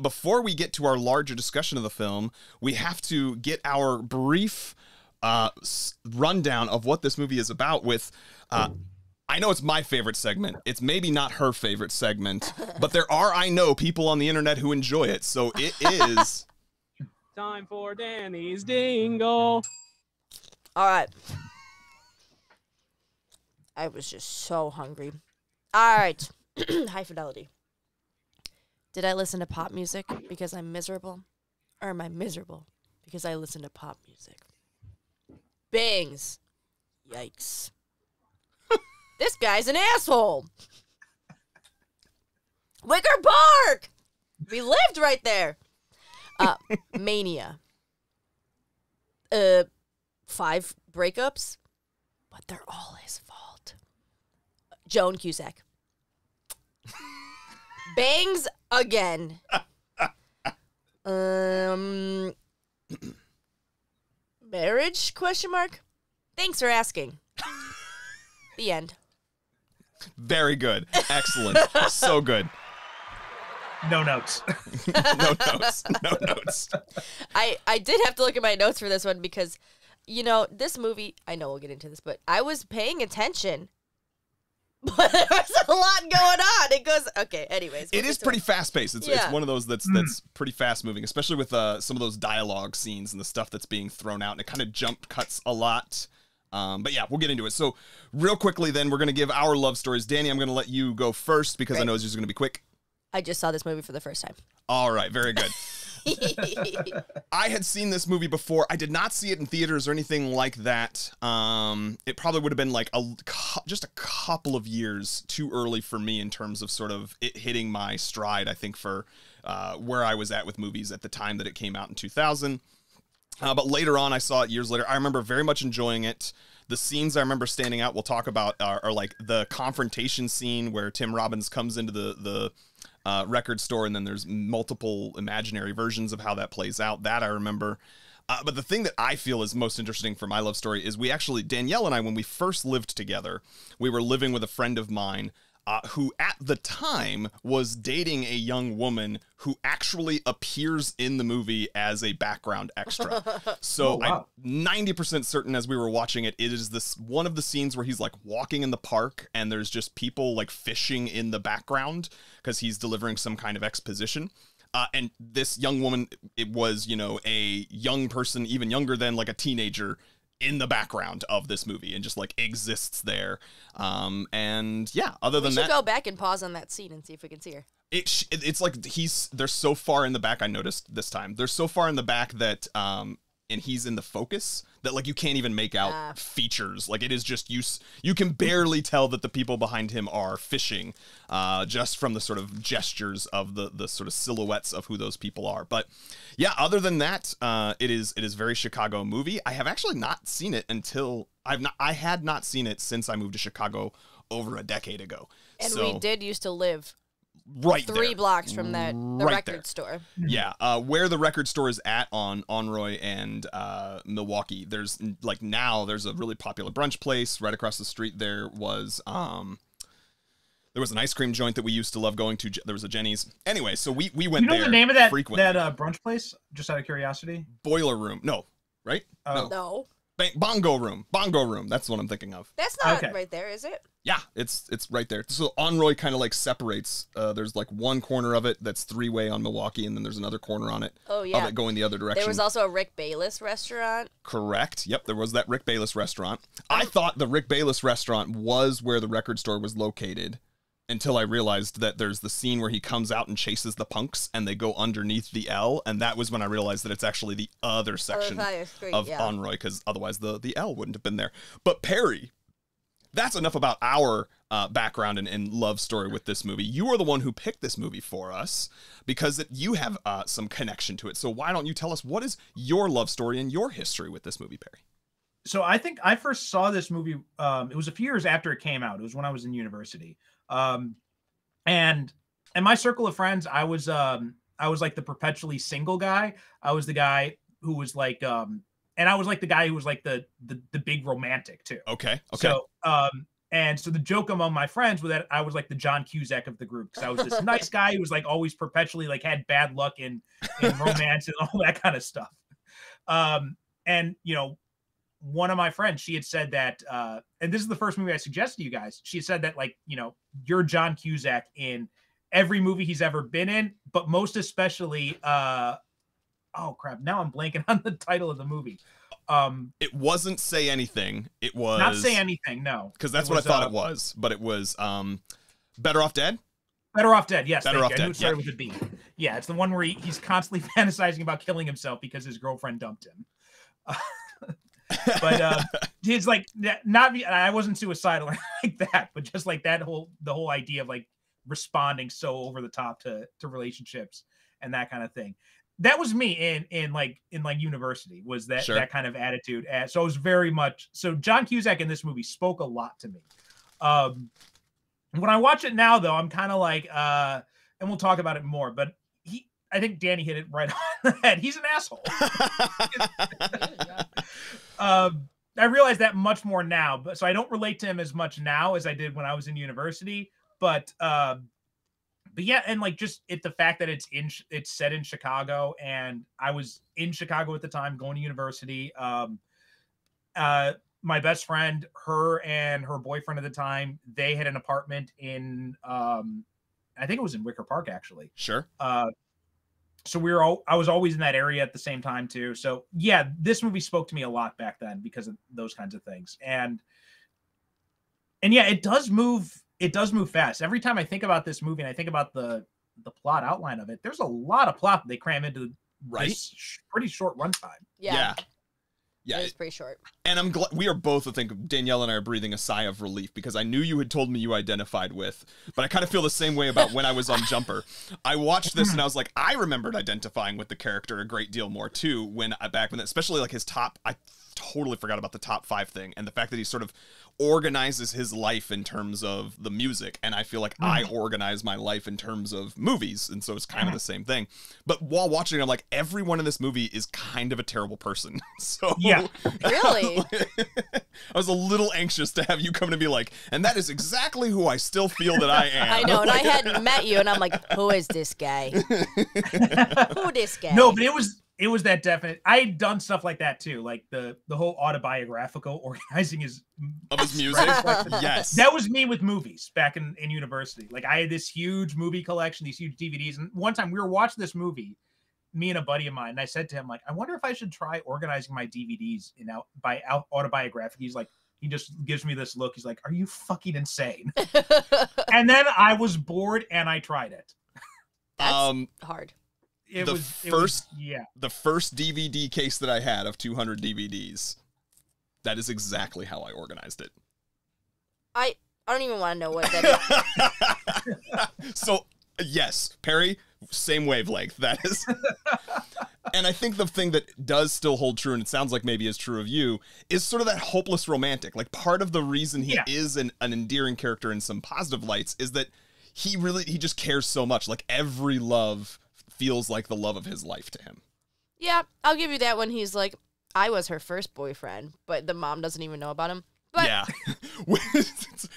before we get to our larger discussion of the film, we have to get our brief rundown of what this movie is about with I know it's my favorite segment. It's maybe not her favorite segment, but there are, I know, people on the internet who enjoy it. So it is time for Danny's Dingle. All right. I was just so hungry. All right. High Fidelity. Did I listen to pop music because I'm miserable? Or am I miserable because I listen to pop music? Bangs. Yikes. This guy's an asshole. Wicker Park. We lived right there. Mania. 5 breakups, but they're all his fault. John Cusack. Bangs again. Marriage? Question mark. Thanks for asking. The end. Very good. Excellent. So good. No notes. No notes. No notes. I did have to look at my notes for this one because, this movie, I know we'll get into this, but I was paying attention. But there was a lot going on. It goes, okay, anyways. It is pretty fast-paced. It's one of those that's pretty fast-moving, especially with some of those dialogue scenes and the stuff that's being thrown out, and it kind of jump cuts a lot. But yeah, we'll get into it. So real quickly then, we're going to give our love stories. Danny, I'm going to let you go first because I know it's just going to be quick. I just saw this movie for the first time. All right, very good. I had seen this movie before. I did not see it in theaters or anything like that. It probably would have been like just a couple of years too early for me in terms of sort of it hitting my stride, I think, for where I was at with movies at the time that it came out in 2000. But later on, I saw it years later. I remember very much enjoying it. The scenes I remember standing out, we'll talk about, are like the confrontation scene where Tim Robbins comes into the record store, and then there's multiple imaginary versions of how that plays out. That I remember. But the thing that I feel is most interesting for my love story is Danielle and I, when we first lived together, we were living with a friend of mine. who at the time was dating a young woman who actually appears in the movie as a background extra. So I'm 90% certain as we were watching it, it is this one of the scenes where he's like walking in the park and there's just people like fishing in the background because he's delivering some kind of exposition. And this young woman, it was, you know, a young person, even younger than like a teenager, in the background of this movie and just like exists there. And yeah, other than that, we should go back and pause on that scene and see if we can see her. It's like they're so far in the back. I noticed this time they're so far in the back that and he's in the focus that like you can't even make out features. Like it is just you can barely tell that the people behind him are fishing just from the sort of gestures of the sort of silhouettes of who those people are. But yeah, other than that, it is very Chicago movie. I have actually not seen it until I had not seen it since I moved to Chicago over a decade ago. And we did used to live right 3 blocks from the record store. Yeah, where the record store is at on Onroy and Milwaukee. There's like now there's a really popular brunch place right across the street. There was an ice cream joint that we used to love going to. There was a Jenny's. Anyway, so we went there. You know the name of that brunch place? Just out of curiosity. Boiler Room. No, right? No. Bongo Room. That's what I'm thinking of. That's not right there, is it? Yeah, it's right there. So Onroy kind of like separates. There's like one corner of it that's 3-way on Milwaukee, and then there's another corner on it. Oh yeah, of it going the other direction. There was also a Rick Bayless restaurant. Correct. Yep, there was that Rick Bayless restaurant. I thought the Rick Bayless restaurant was where the record store was located, until I realized that there's the scene where he comes out and chases the punks, and they go underneath the L, and that was when I realized that it's actually the other section of Onroy, because otherwise the L wouldn't have been there. But Perry, that's enough about our background and love story with this movie. You are the one who picked this movie for us because you have some connection to it. So why don't you tell us what is your love story and your history with this movie, Perry? So I think I first saw this movie. It was a few years after it came out. It was when I was in university. And in my circle of friends, I was like the perpetually single guy. I was the guy who was like, and I was like the guy who was like the big romantic too. Okay. So, and so the joke among my friends was that I was like the John Cusack of the group, because I was this nice guy who was like always perpetually like had bad luck in romance and all that kind of stuff. And you know, one of my friends, she had said that, and this is the first movie I suggested to you guys. She said that, like, you know, you're John Cusack in every movie he's ever been in, but most especially, oh crap, now I'm blanking on the title of the movie. It wasn't Say Anything. It was not Say Anything. No, because that's what I thought it was, but it was Better Off Dead. Better Off Dead. Yes, Better Off Dead. I knew it started with a B. Yeah, it's the one where he's constantly fantasizing about killing himself because his girlfriend dumped him. But it's like not. I wasn't suicidal like that, but just like the whole idea of like responding so over the top to relationships and that kind of thing. That was me in university, was that that kind of attitude. So it was very much so. John Cusack in this movie spoke a lot to me. When I watch it now, though, I'm kind of like, and we'll talk about it more, but I think Danny hit it right on the head. He's an asshole. I realize that much more now, but so I don't relate to him as much now as I did when I was in university. But yeah, and like just the fact that it's set in Chicago, and I was in Chicago at the time going to university. My best friend, her and her boyfriend at the time, they had an apartment in I think it was in Wicker Park, actually. Sure. So I was always in that area at the same time too. So yeah, this movie spoke to me a lot back then because of those kinds of things. And yeah, it does move fast. Every time I think about this movie and I think about the plot outline of it, there's a lot of plot that they cram into this pretty short runtime. Yeah. It was pretty short. And I'm glad we are both, I think Danielle and I are breathing a sigh of relief, because I knew you had told me you identified with, but I kind of feel the same way about when I was on Jumper. I watched this and I was like, I remembered identifying with the character a great deal more too, back when, especially like his top, I totally forgot about the top 5 thing, and the fact that he sort of organizes his life in terms of the music, and I feel like I organize my life in terms of movies, and so it's kind of the same thing. But while watching it, I'm like, everyone in this movie is kind of a terrible person. So yeah, really, I was a little anxious to have you come to be like, and that is exactly who I still feel that I am. I know, and I hadn't met you, and I'm like, who is this guy? Who this guy? No, but it was that definite. I had done stuff like that too, like the whole autobiographical organizing of his music. Yes, that was me with movies back in university. Like I had this huge movie collection, these huge DVDs, and one time we were watching this movie, me and a buddy of mine, and I said to him, like, I wonder if I should try organizing my DVDs by autobiographic. He's like, he just gives me this look. He's like, are you fucking insane? And then I was bored and I tried it. That's hard. The first DVD case that I had of 200 DVDs, that is exactly how I organized it. I don't even want to know what that is. So, yes, Perry, same wavelength. That is. And I think the thing that does still hold true, and it sounds like maybe is true of you, is sort of that hopeless romantic. Like, part of the reason he is an endearing character in some positive lights is that he just cares so much. Like, every love feels like the love of his life to him. Yeah, I'll give you that when he's like, I was her first boyfriend, but the mom doesn't even know about him. But yeah.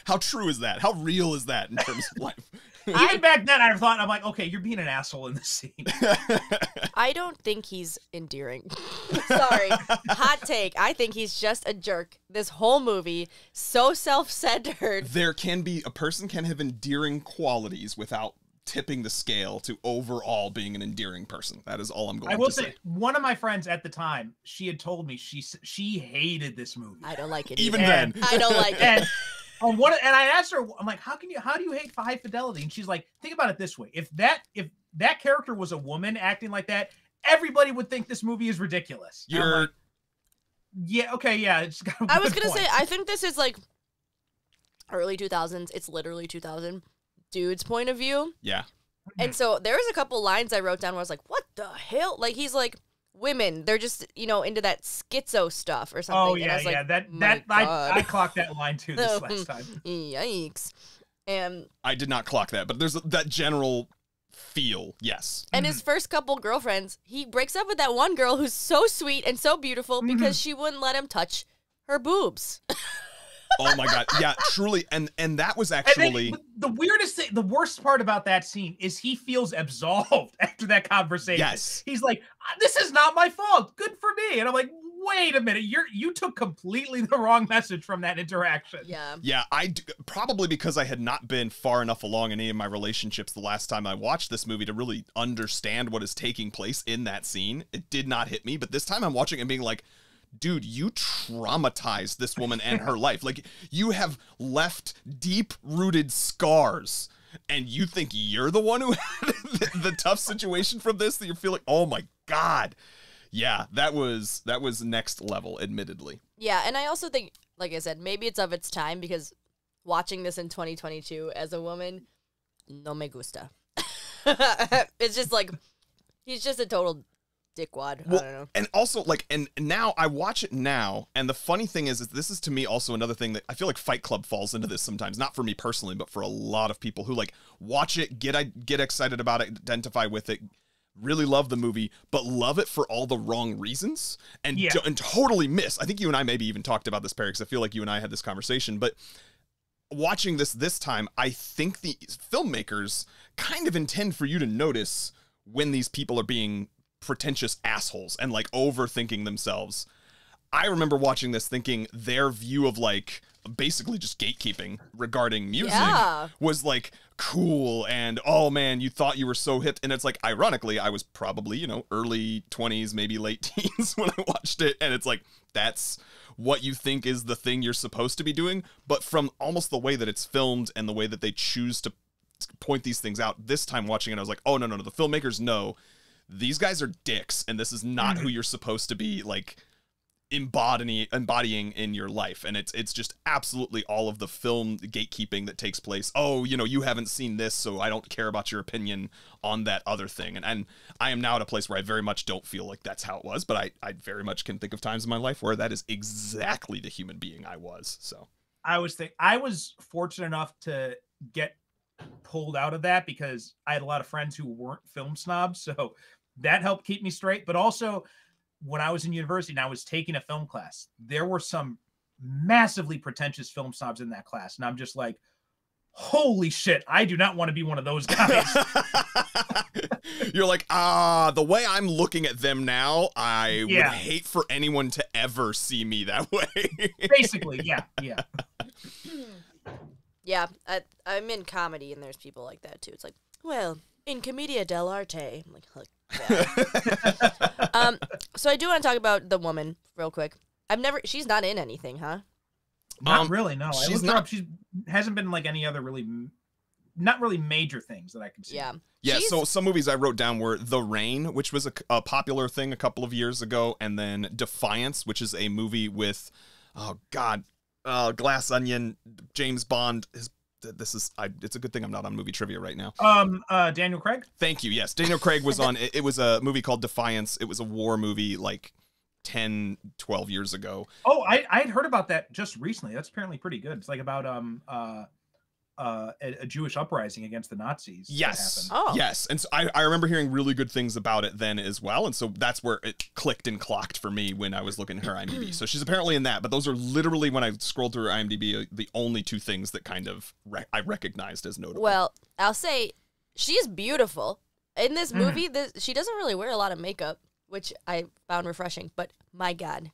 How true is that? How real is that in terms of life? Even back then, I thought, I'm like, okay, you're being an asshole in this scene. I don't think he's endearing. Sorry. Hot take. I think he's just a jerk. This whole movie, so self-centered. A person can have endearing qualities without tipping the scale to overall being an endearing person. That is all I'm going to say. I will say, one of my friends at the time, she had told me she hated this movie. I don't like it even then. I don't like it. And I asked her, I'm like, how do you hate High Fidelity? And she's like, think about it this way: if that character was a woman acting like that, everybody would think this movie is ridiculous. You're, yeah, okay, yeah. It's got I was gonna say, I think this is like early 2000s. It's literally 2000. Dude's point of view. Yeah. And so there was a couple lines I wrote down where I was like, what the hell? Like, he's like, women, they're just, into that schizo stuff or something. Oh, yeah, yeah. I clocked that line too this last time. Yikes. And I did not clock that, but there's that general feel, yes. And his first couple girlfriends, he breaks up with that one girl who's so sweet and so beautiful because she wouldn't let him touch her boobs. Oh my God. Yeah, truly. And that was actually the weirdest thing, the worst part about that scene is he feels absolved after that conversation. Yes. He's like, this is not my fault. Good for me. And I'm like, wait a minute. You took completely the wrong message from that interaction. Yeah. Yeah. Probably because I had not been far enough along in any of my relationships the last time I watched this movie to really understand what is taking place in that scene. It did not hit me. But this time I'm watching and being like, dude, you traumatized this woman and her life. Like, you have left deep-rooted scars, and you think you're the one who had the tough situation from this, that you're feeling, oh my God. Yeah, that was next level, admittedly. Yeah, and I also think, like I said, maybe it's of its time, because watching this in 2022 as a woman, no me gusta. It's just like, he's just a total dickwad. Well, I don't know. And also, like, and now I watch it now, and the funny thing is this is to me also another thing that I feel like Fight Club falls into this sometimes, not for me personally, but for a lot of people who like watch it, get excited about it, identify with it, really love the movie, but love it for all the wrong reasons, and totally miss. I think you and I maybe even talked about this, Perry, because I feel like you and I had this conversation, but watching this time, I think the filmmakers kind of intend for you to notice when these people are being pretentious assholes and like overthinking themselves. I remember watching this thinking their view of like basically just gatekeeping regarding music was like cool, and oh man, you thought you were so hip. And it's like, ironically, I was probably, early 20s, maybe late teens when I watched it, and it's like, that's what you think is the thing you're supposed to be doing. But from almost the way that it's filmed and the way that they choose to point these things out, this time watching it, I was like, oh no, the filmmakers know these guys are dicks, and this is not who you're supposed to be, like, embodying in your life. And it's just absolutely all of the film gatekeeping that takes place. Oh, you know, you haven't seen this, so I don't care about your opinion on that other thing. And I am now at a place where I very much don't feel like that's how it was, but I very much can think of times in my life where that is exactly the human being I was. So I was fortunate enough to get pulled out of that because I had a lot of friends who weren't film snobs, so that helped keep me straight. But also, when I was in university and I was taking a film class, there were some massively pretentious film snobs in that class. And I'm just like, holy shit, I do not want to be one of those guys. You're like, the way I'm looking at them now, I would hate for anyone to ever see me that way. Basically, yeah. Yeah, I'm in comedy, and there's people like that, too. It's like, well, in Commedia dell'arte. I'm like, look. Yeah. So I do want to talk about the woman real quick. She's not in anything, huh? Not really, no. She's not. She hasn't been like any other not really major things that I can see. Yeah. Yeah, so some movies I wrote down were The Rain, which was a popular thing a couple of years ago, and then Defiance, which is a movie with, Glass Onion, James Bond. It's a good thing I'm not on movie trivia right now. Daniel Craig? Thank you. Yes, Daniel Craig was on. It was a movie called Defiance. It was a war movie like 10, 12 years ago. Oh, I had heard about that just recently. That's apparently pretty good. It's like about a Jewish uprising against the Nazis. Yes. Oh. Yes. And so I remember hearing really good things about it then as well. And so that's where it clicked and clocked for me when I was looking at her IMDb. So she's apparently in that, but those are literally, when I scrolled through her IMDb, the only two things that kind of I recognized as notable. Well, I'll say she's beautiful. In this movie, she doesn't really wear a lot of makeup, which I found refreshing. But my God,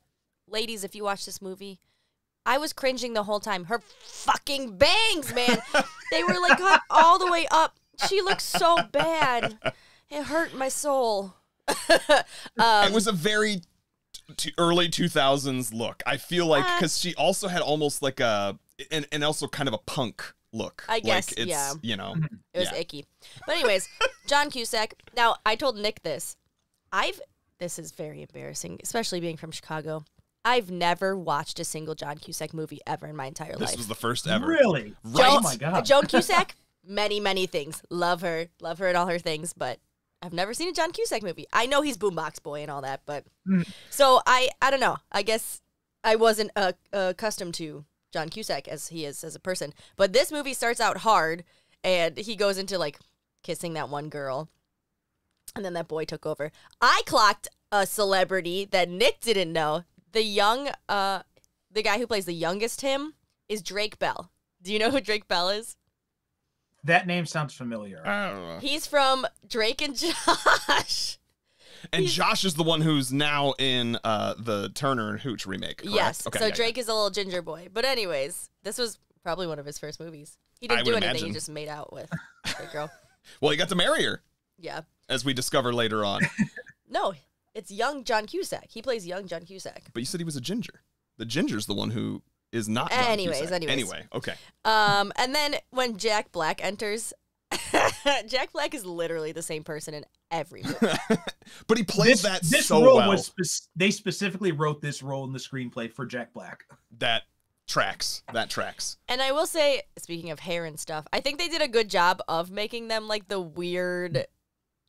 ladies, if you watch this movie, I was cringing the whole time. Her fucking bangs, man. They were like cut all the way up. She looks so bad. It hurt my soul. It was a very early 2000s look. I feel like, because she also had almost like and also kind of a punk look. I guess, like it's, you know. It was icky. But anyways, John Cusack. Now, I told Nick this. This is very embarrassing, especially being from Chicago. I've never watched a single John Cusack movie ever in my entire life. This was the first ever. Really? Right. Oh my God. Joan Cusack, many, many things. Love her and all her things, but I've never seen a John Cusack movie. I know he's Boombox Boy and all that, but so I don't know. I guess I wasn't accustomed to John Cusack as he is as a person. But this movie starts out hard, and he goes into like kissing that one girl, and then that boy took over. I clocked a celebrity that Nick didn't know. The guy who plays the youngest him is Drake Bell. Do you know who Drake Bell is? That name sounds familiar. I don't know. He's from Drake and Josh. And Josh is the one who's now in the Turner and Hooch remake, correct? Yes. Okay, so Drake is a little ginger boy. But anyways, this was probably one of his first movies. He didn't do anything. Imagine. He just made out with the girl. Well, he got to marry her. Yeah. As we discover later on. No, it's young John Cusack. He plays young John Cusack. But you said he was a ginger. The ginger's the one who is not John Cusack. Anyway, okay. And then when Jack Black enters, Jack Black is literally the same person in every movie. But he plays this so role well. They specifically wrote this role in the screenplay for Jack Black. That tracks. And I will say, speaking of hair and stuff, I think they did a good job of making them like the weird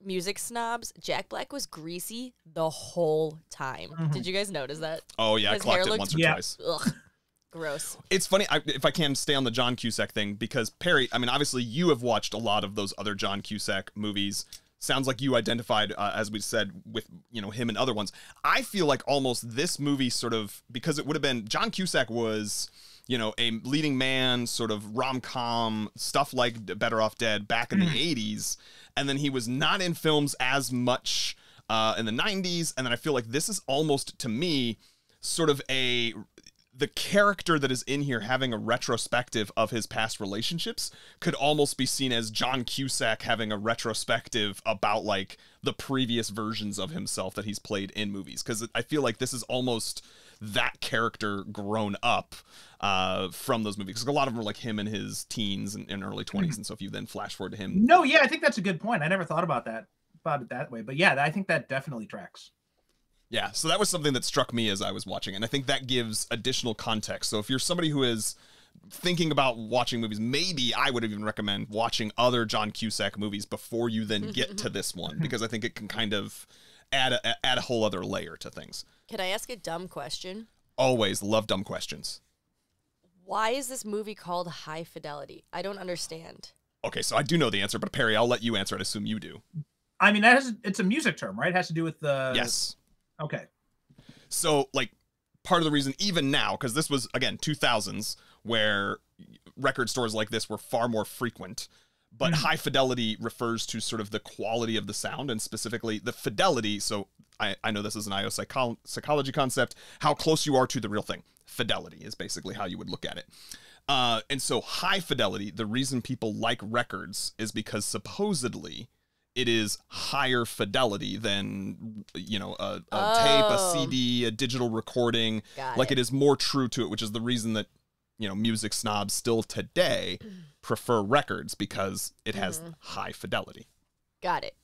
music snobs. Jack Black was greasy the whole time. Did you guys notice that? Oh, yeah. His I clocked hair it looked- once or twice. Ugh. Gross. It's funny, if I can stay on the John Cusack thing, because Perry, I mean, obviously you have watched a lot of those other John Cusack movies. Sounds like you identified, as we said, with, you know, him and other ones. I feel like almost this movie sort of, because it would have been, John Cusack was, you know, a leading man, sort of rom-com, stuff like Better Off Dead back in the 80s. And then he was not in films as much in the 90s. And then I feel like this is almost, to me, sort of the character that is in here having a retrospective of his past relationships could almost be seen as John Cusack having a retrospective about like the previous versions of himself that he's played in movies. Because I feel like this is almost that character grown up from those movies. Because a lot of them are like him in his teens and early 20s. And so if you then flash forward to him. No, yeah, I think that's a good point. I never thought about it that way. But yeah, I think that definitely tracks. Yeah, so that was something that struck me as I was watching, and I think that gives additional context. So if you're somebody who is thinking about watching movies, maybe I would even recommend watching other John Cusack movies before you then get to this one, because I think it can kind of add a whole other layer to things. Can I ask a dumb question? Always love dumb questions. Why is this movie called High Fidelity? I don't understand. Okay, so I do know the answer, but Perry, I'll let you answer it. I assume you do. I mean, it's a music term, right? It has to do with the... Yes. Okay. So, like, part of the reason, even now, because this was, again, 2000s, where record stores like this were far more frequent, but high fidelity refers to sort of the quality of the sound, and specifically the fidelity. So I know this is an IO psychology concept, how close you are to the real thing. Fidelity is basically how you would look at it. And so high fidelity, the reason people like records is because supposedly it is higher fidelity than, you know, a tape, a CD, a digital recording. Like it is more true to it, which is the reason that, you know, music snobs still today prefer records, because it has high fidelity. Got it.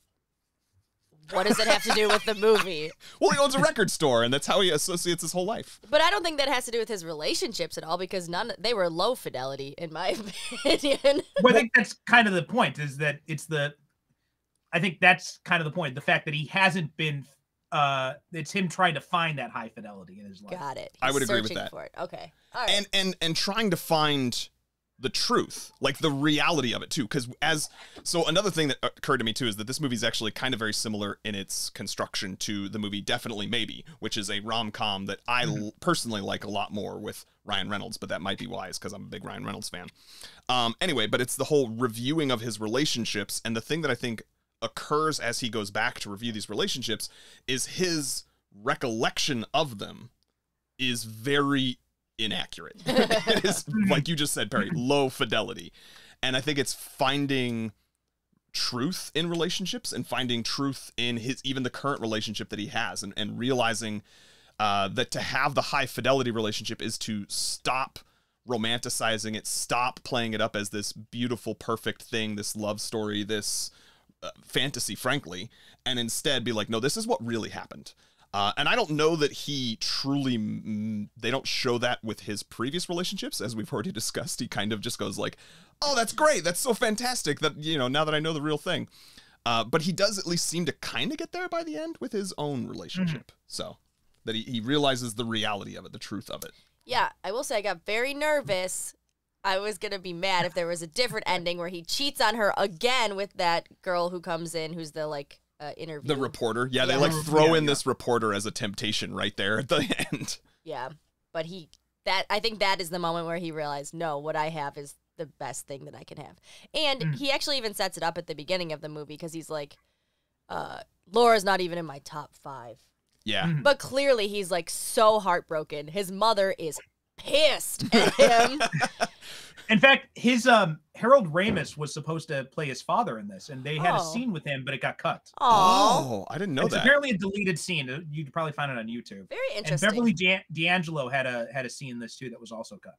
What does it have to do with the movie? Well, he owns a record store, and that's how he associates his whole life. But I don't think that has to do with his relationships at all, because they were low fidelity, in my opinion. Well, I think that's kind of the point, is that I think that's kind of the point. The fact that he hasn't been, it's him trying to find that high fidelity in his life. Got it. I would agree with that. For it. Okay. All right. And trying to find the truth, like the reality of it too, because so another thing that occurred to me too is that this movie is actually kind of very similar in its construction to the movie Definitely Maybe, which is a rom-com that I personally like a lot more with Ryan Reynolds, but that might be wise because I'm a big Ryan Reynolds fan. Anyway, but it's the whole reviewing of his relationships, and the thing that I think occurs as he goes back to review these relationships is his recollection of them is very inaccurate. It is, like you just said, Perry, low fidelity. And I think it's finding truth in relationships and finding truth in even the current relationship that he has, and realizing that to have the high fidelity relationship is to stop romanticizing it, stop playing it up as this beautiful, perfect thing, this love story, this fantasy, frankly, and instead be like, no, this is what really happened. And I don't know that he truly, they don't show that with his previous relationships, as we've already discussed. He kind of just goes like, oh, that's great. That's so fantastic that, you know, now that I know the real thing. But he does at least seem to kind of get there by the end with his own relationship. So that he realizes the reality of it, the truth of it. Yeah, I will say I got very nervous. I was going to be mad if there was a different ending where he cheats on her again with that girl who comes in, who's the, like, interview. The reporter. Yeah, they like throw in this reporter as a temptation right there at the end. Yeah, but I think that is the moment where he realized, no, what I have is the best thing that I can have. And he actually even sets it up at the beginning of the movie, because he's like, Laura's not even in my top 5. Yeah. But clearly he's like so heartbroken. His mother is pissed at him. In fact, his Harold Ramis was supposed to play his father in this, and they had a scene with him, but it got cut. Oh, I didn't know it's that. It's apparently a deleted scene. You'd probably find it on YouTube. Very interesting. And Beverly D'Angelo had a scene in this too that was also cut.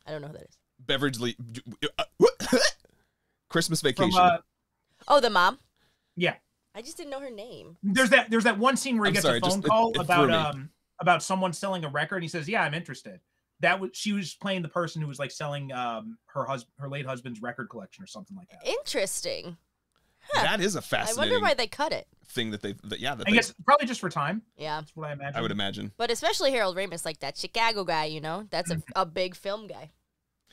I don't know who that is. Beverly Christmas Vacation. From, the mom? Yeah. I just didn't know her name. There's that one scene where he gets a phone call about someone selling a record, and he says, "Yeah, I'm interested." She was playing the person who was like selling her late husband's record collection or something like that. Interesting. Huh. That is a fascinating. I wonder why they cut it. Thing that I guess probably just for time. Yeah, that's what I imagine. I would imagine. But especially Harold Ramis, like that Chicago guy, you know, that's a big film guy.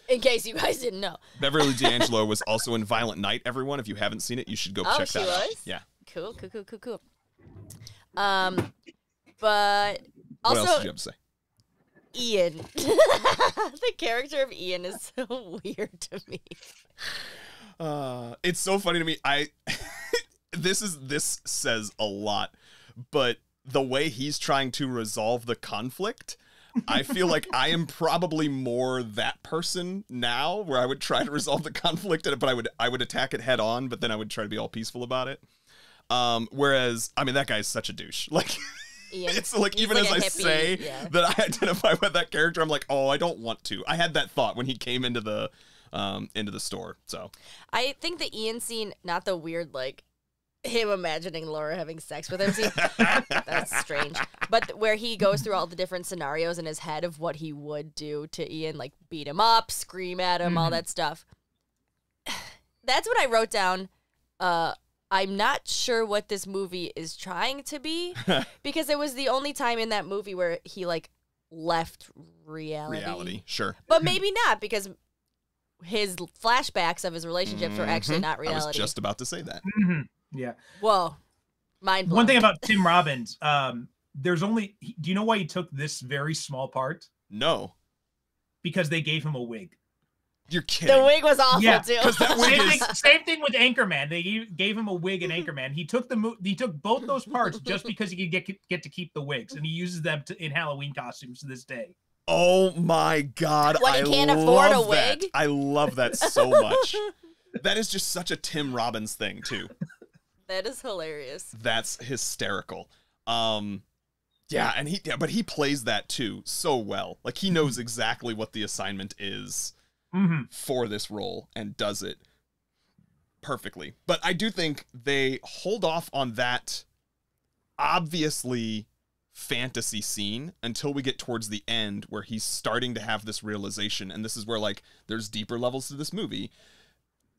In case you guys didn't know, Beverly D'Angelo was also in Violent Night. Everyone, if you haven't seen it, you should go check that out. Yeah. Cool. What But also, else did you have to say? Ian. The character of Ian is so weird to me. It's so funny to me. This says a lot, but the way he's trying to resolve the conflict, I feel like I am probably more that person now, where I would try to resolve the conflict, but I would attack it head on, but then I would try to be all peaceful about it. Whereas, I mean, that guy's such a douche. Like, it's like, even as I say that I identify with that character, I'm like, oh, I don't want to. I had that thought when he came into the store. So I think the Ian scene, not the weird, like, him imagining Laura having sex with him. See, that's strange. But where he goes through all the different scenarios in his head of what he would do to Ian, like beat him up, scream at him, all that stuff. That's what I wrote down. I'm not sure what this movie is trying to be, because it was the only time in that movie where he like left reality. Sure. But maybe not, because his flashbacks of his relationships were actually not reality. I was just about to say that. Yeah. Whoa. Mind blown. One thing about Tim Robbins, there's only, do you know why he took this very small part? No. Because they gave him a wig. You're kidding. The wig was awful too. Same thing with Anchorman. They gave him a wig in Anchorman. He took both those parts just because he could get to keep the wigs, and he uses them in Halloween costumes to this day. Oh my God! When he can't afford a wig. I love that so much. That is just such a Tim Robbins thing too. That is hilarious. That's hysterical. Yeah, and but he plays that too so well. Like he knows exactly what the assignment is. For this role and does it perfectly. But I do think they hold off on that obviously fantasy scene until we get towards the end where he's starting to have this realization, and this is where like there's deeper levels to this movie.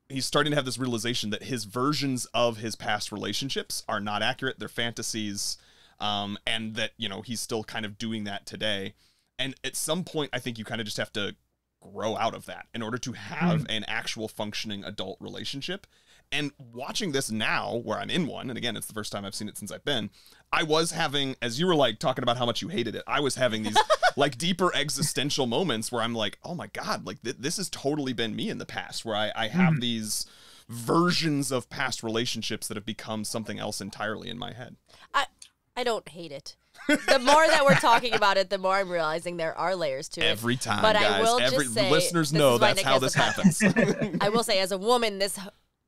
He's starting to have this realization that his versions of his past relationships are not accurate, they're fantasies, and that, you know, he's still kind of doing that today. And at some point I think you kind of just have to grow out of that in order to have an actual functioning adult relationship. And watching this now where I'm in one, and again, it's the first time I've seen it since I've been, I was having, as you were like talking about how much you hated it, I was having these like deeper existential moments where I'm like, oh my God, like this has totally been me in the past, where I have these versions of past relationships that have become something else entirely in my head. I don't hate it. The more that we're talking about it, the more I'm realizing there are layers to it. Every time, but guys. I will just say, listeners know that's how this happens. I will say, as a woman, this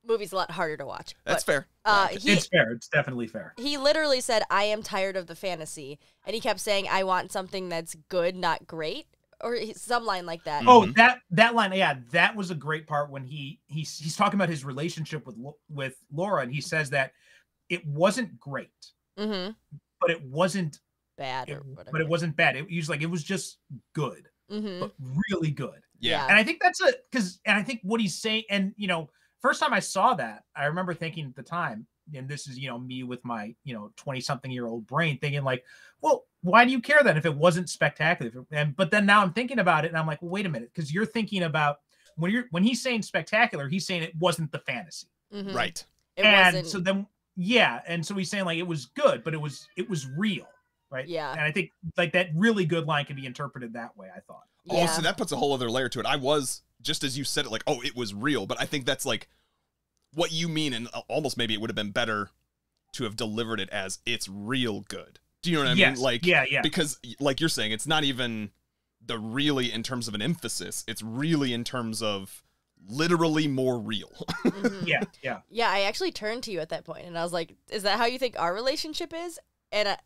movie's a lot harder to watch. That's fair. It's fair. It's definitely fair. He literally said, I am tired of the fantasy. And he kept saying, I want something that's good, not great. Or some line like that. Oh, that line, yeah, that was a great part when he's talking about his relationship with Laura, and he says that it wasn't great, but it wasn't bad or whatever. But it wasn't bad. He was like, it was just good, but really good. Yeah. And I think that's and I think what he's saying, and you know, first time I saw that, I remember thinking at the time, and this is, you know, me with my, you know, 20-something-year-old brain thinking like, well, why do you care then if it wasn't spectacular? But then now I'm thinking about it and I'm like, well, wait a minute, because you're thinking about when he's saying spectacular, he's saying it wasn't the fantasy. Right. So then, yeah. And so he's saying like, it was good, but it was real. Right. Yeah. And I think like that really good line can be interpreted that way, I thought. Oh, so that puts a whole other layer to it. I was, just as you said it, like, oh, it was real. But I think that's like what you mean. And almost maybe it would have been better to have delivered it as it's real good. Do you know what I mean? Like, yeah. Because like you're saying, it's not even the really in terms of an emphasis. It's really in terms of literally more real. Yeah. I actually turned to you at that point and I was like, is that how you think our relationship is? And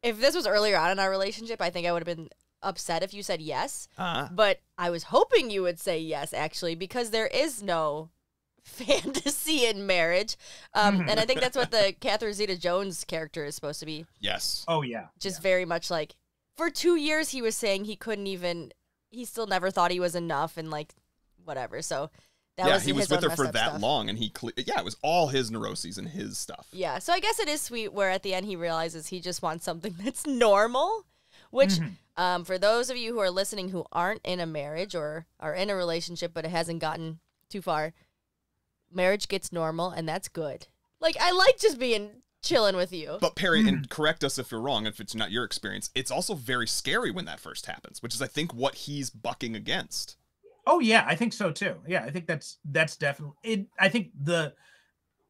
if this was earlier on in our relationship, I think I would have been upset if you said yes. But I was hoping you would say yes, actually, because there is no fantasy in marriage. And I think that's what the Catherine Zeta-Jones character is supposed to be. Yes. Oh, yeah. Just very much like, for 2 years he was saying he still never thought he was enough and like, whatever. So he was with her for that long, and it was all his neuroses and his stuff. Yeah, so I guess it is sweet where at the end he realizes he just wants something that's normal, which for those of you who are listening who aren't in a marriage or are in a relationship but it hasn't gotten too far, marriage gets normal, and that's good. Like, I like just chilling with you. But Perry, and correct us if you're wrong, if it's not your experience, it's also very scary when that first happens, which is, I think, what he's bucking against. Oh yeah, I think so too. Yeah, I think that's definitely it. I think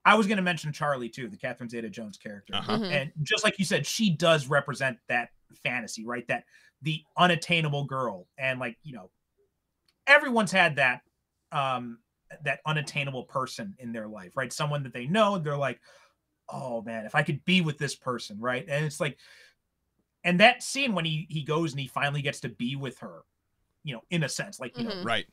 I was going to mention Charlie too, the Catherine Zeta-Jones character, and just like you said, she does represent that fantasy, right? That the unattainable girl, and like, you know, everyone's had that that unattainable person in their life, right? Someone that they know, they're like, oh man, if I could be with this person, right? And it's like, and that scene when he goes and he finally gets to be with her, you know, in a sense, like, you know, right,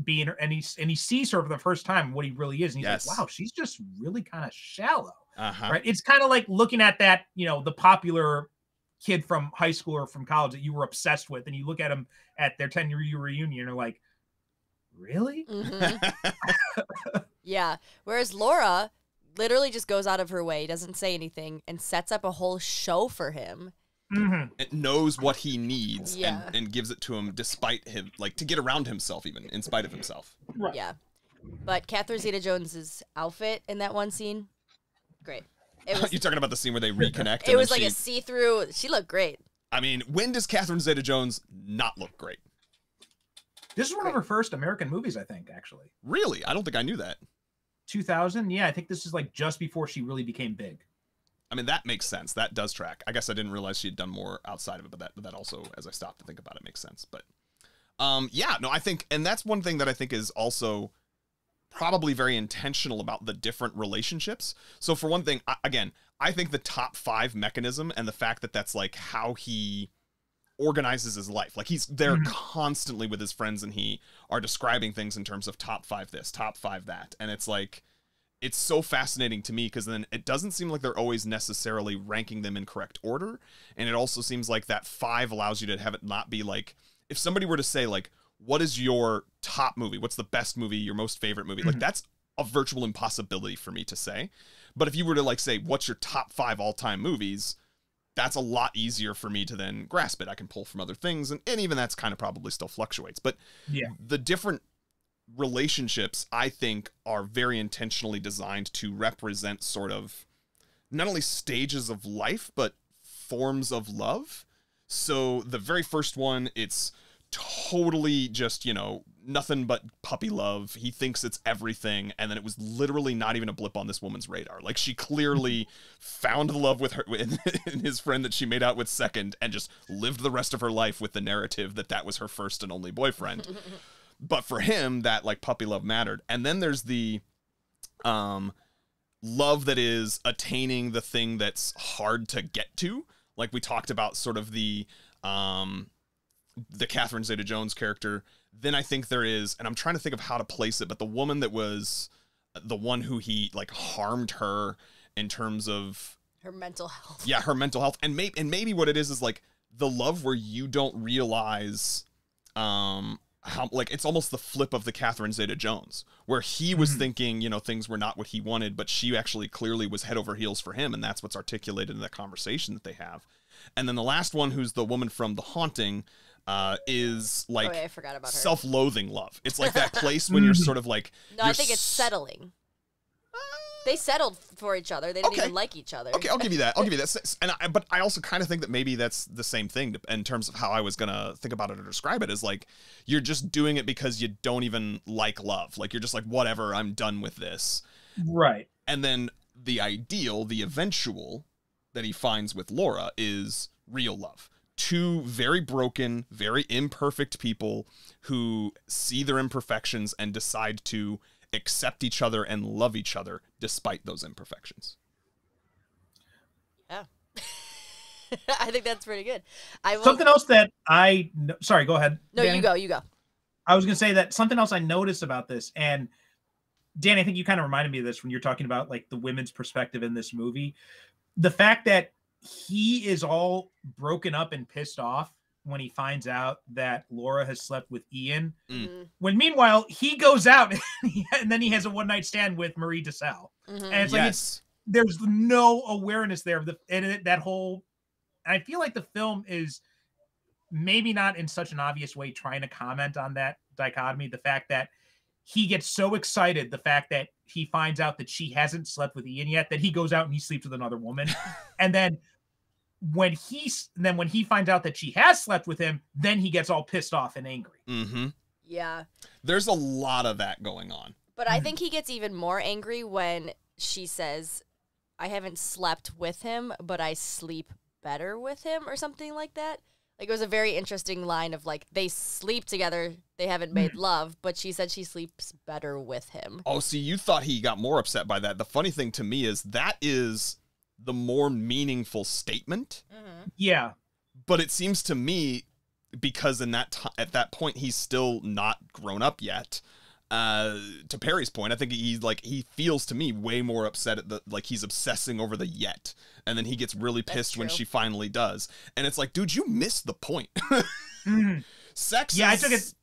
being her, and he sees her for the first time, what he really is, and he's like, wow, she's just really kind of shallow. right? It's kind of like looking at that, you know, the popular kid from high school or from college that you were obsessed with, and you look at them at their 10-year reunion, and you're like, really? Yeah. Whereas Laura literally just goes out of her way, doesn't say anything, and sets up a whole show for him. It knows what he needs and gives it to him despite him, like, to get around himself, even in spite of himself. Right. Yeah. But Catherine Zeta-Jones's outfit in that one scene, great. You're talking about the scene where they reconnect? It was like a see-through. She looked great. I mean, when does Catherine Zeta-Jones not look great? This is one of her first American movies, I think, actually. Really? I don't think I knew that. 2000? Yeah, I think this is like just before she really became big. I mean, that makes sense. That does track. I guess I didn't realize she had done more outside of it, but that also, as I stopped to think about it, makes sense. But yeah, no, I think, and that's one thing that I think is also probably very intentional about the different relationships. So for one thing, again, I think the top 5 mechanism and the fact that that's like how he organizes his life. Like he's there constantly with his friends and he are describing things in terms of top 5 this, top 5 that. And it's like, it's so fascinating to me because then it doesn't seem like they're always necessarily ranking them in correct order. And it also seems like that 5 allows you to have it not be like, if somebody were to say like, what is your top movie? What's the best movie, your most favorite movie? Like that's a virtual impossibility for me to say. But if you were to like say, what's your top 5 all-time movies? That's a lot easier for me to then grasp it. I can pull from other things. And even that's kind of probably still fluctuates. But yeah, the different relationships, I think, are very intentionally designed to represent sort of not only stages of life, but forms of love. So the very first one, it's totally just, you know, nothing but puppy love. He thinks it's everything. And then it was literally not even a blip on this woman's radar. Like she clearly found the love with her in his friend that she made out with second and just lived the rest of her life with the narrative that that was her first and only boyfriend. But for him, that like puppy love mattered. And then there's the love that is attaining the thing that's hard to get to. Like we talked about sort of the Catherine Zeta-Jones character. Then I think there is, and I'm trying to think of how to place it, but the woman that was the one who he like harmed her in terms of her mental health. Yeah, her mental health. And maybe what it is like the love where you don't realize how, like, it's almost the flip of the Catherine Zeta-Jones, where he was thinking, you know, things were not what he wanted, but she actually clearly was head over heels for him, and that's what's articulated in that conversation that they have. And then the last one, who's the woman from The Haunting, is like I forgot about her. Self-loathing love. It's like that place when you're sort of like... No, I think it's settling. They settled for each other. They didn't even like each other. Okay, I'll give you that. But I also kind of think that maybe that's the same thing in terms of how I was going to think about it or describe it, is like, you're just doing it because you don't even like love. Like, you're just like, whatever, I'm done with this. Right. And then the ideal, the eventual that he finds with Laura is real love. 2 very broken, very imperfect people who see their imperfections and decide to accept each other and love each other despite those imperfections. Yeah. I think that's pretty good. Something else that sorry, go ahead. No, Danny. You go. I was going to say that something else I noticed about this, and Danny, I think you kind of reminded me of this when you're talking about like the women's perspective in this movie. The fact that he is all broken up and pissed off when he finds out that Laura has slept with Ian. When meanwhile, he goes out and then he has a one-night stand with Marie DeSalle. And it's like, there's no awareness there of that whole, I feel like the film is maybe not in such an obvious way trying to comment on that dichotomy. The fact that he gets so excited, the fact that he finds out that she hasn't slept with Ian yet, that he goes out and he sleeps with another woman. And then when he finds out that she has slept with him, then he gets all pissed off and angry. Yeah. There's a lot of that going on. But I think he gets even more angry when she says, I haven't slept with him, but I sleep better with him, or something like that. Like, it was a very interesting line of like, they sleep together, they haven't made love, but she said she sleeps better with him. Oh, see, you thought he got more upset by that. The funny thing to me is that is the more meaningful statement. Yeah. But it seems to me, because at that point he's still not grown up yet, to Perry's point, I think he feels to me way more upset at he's obsessing over the yet, and then he gets really pissed when she finally does, and it's like, dude, you missed the point. Sex. Yeah,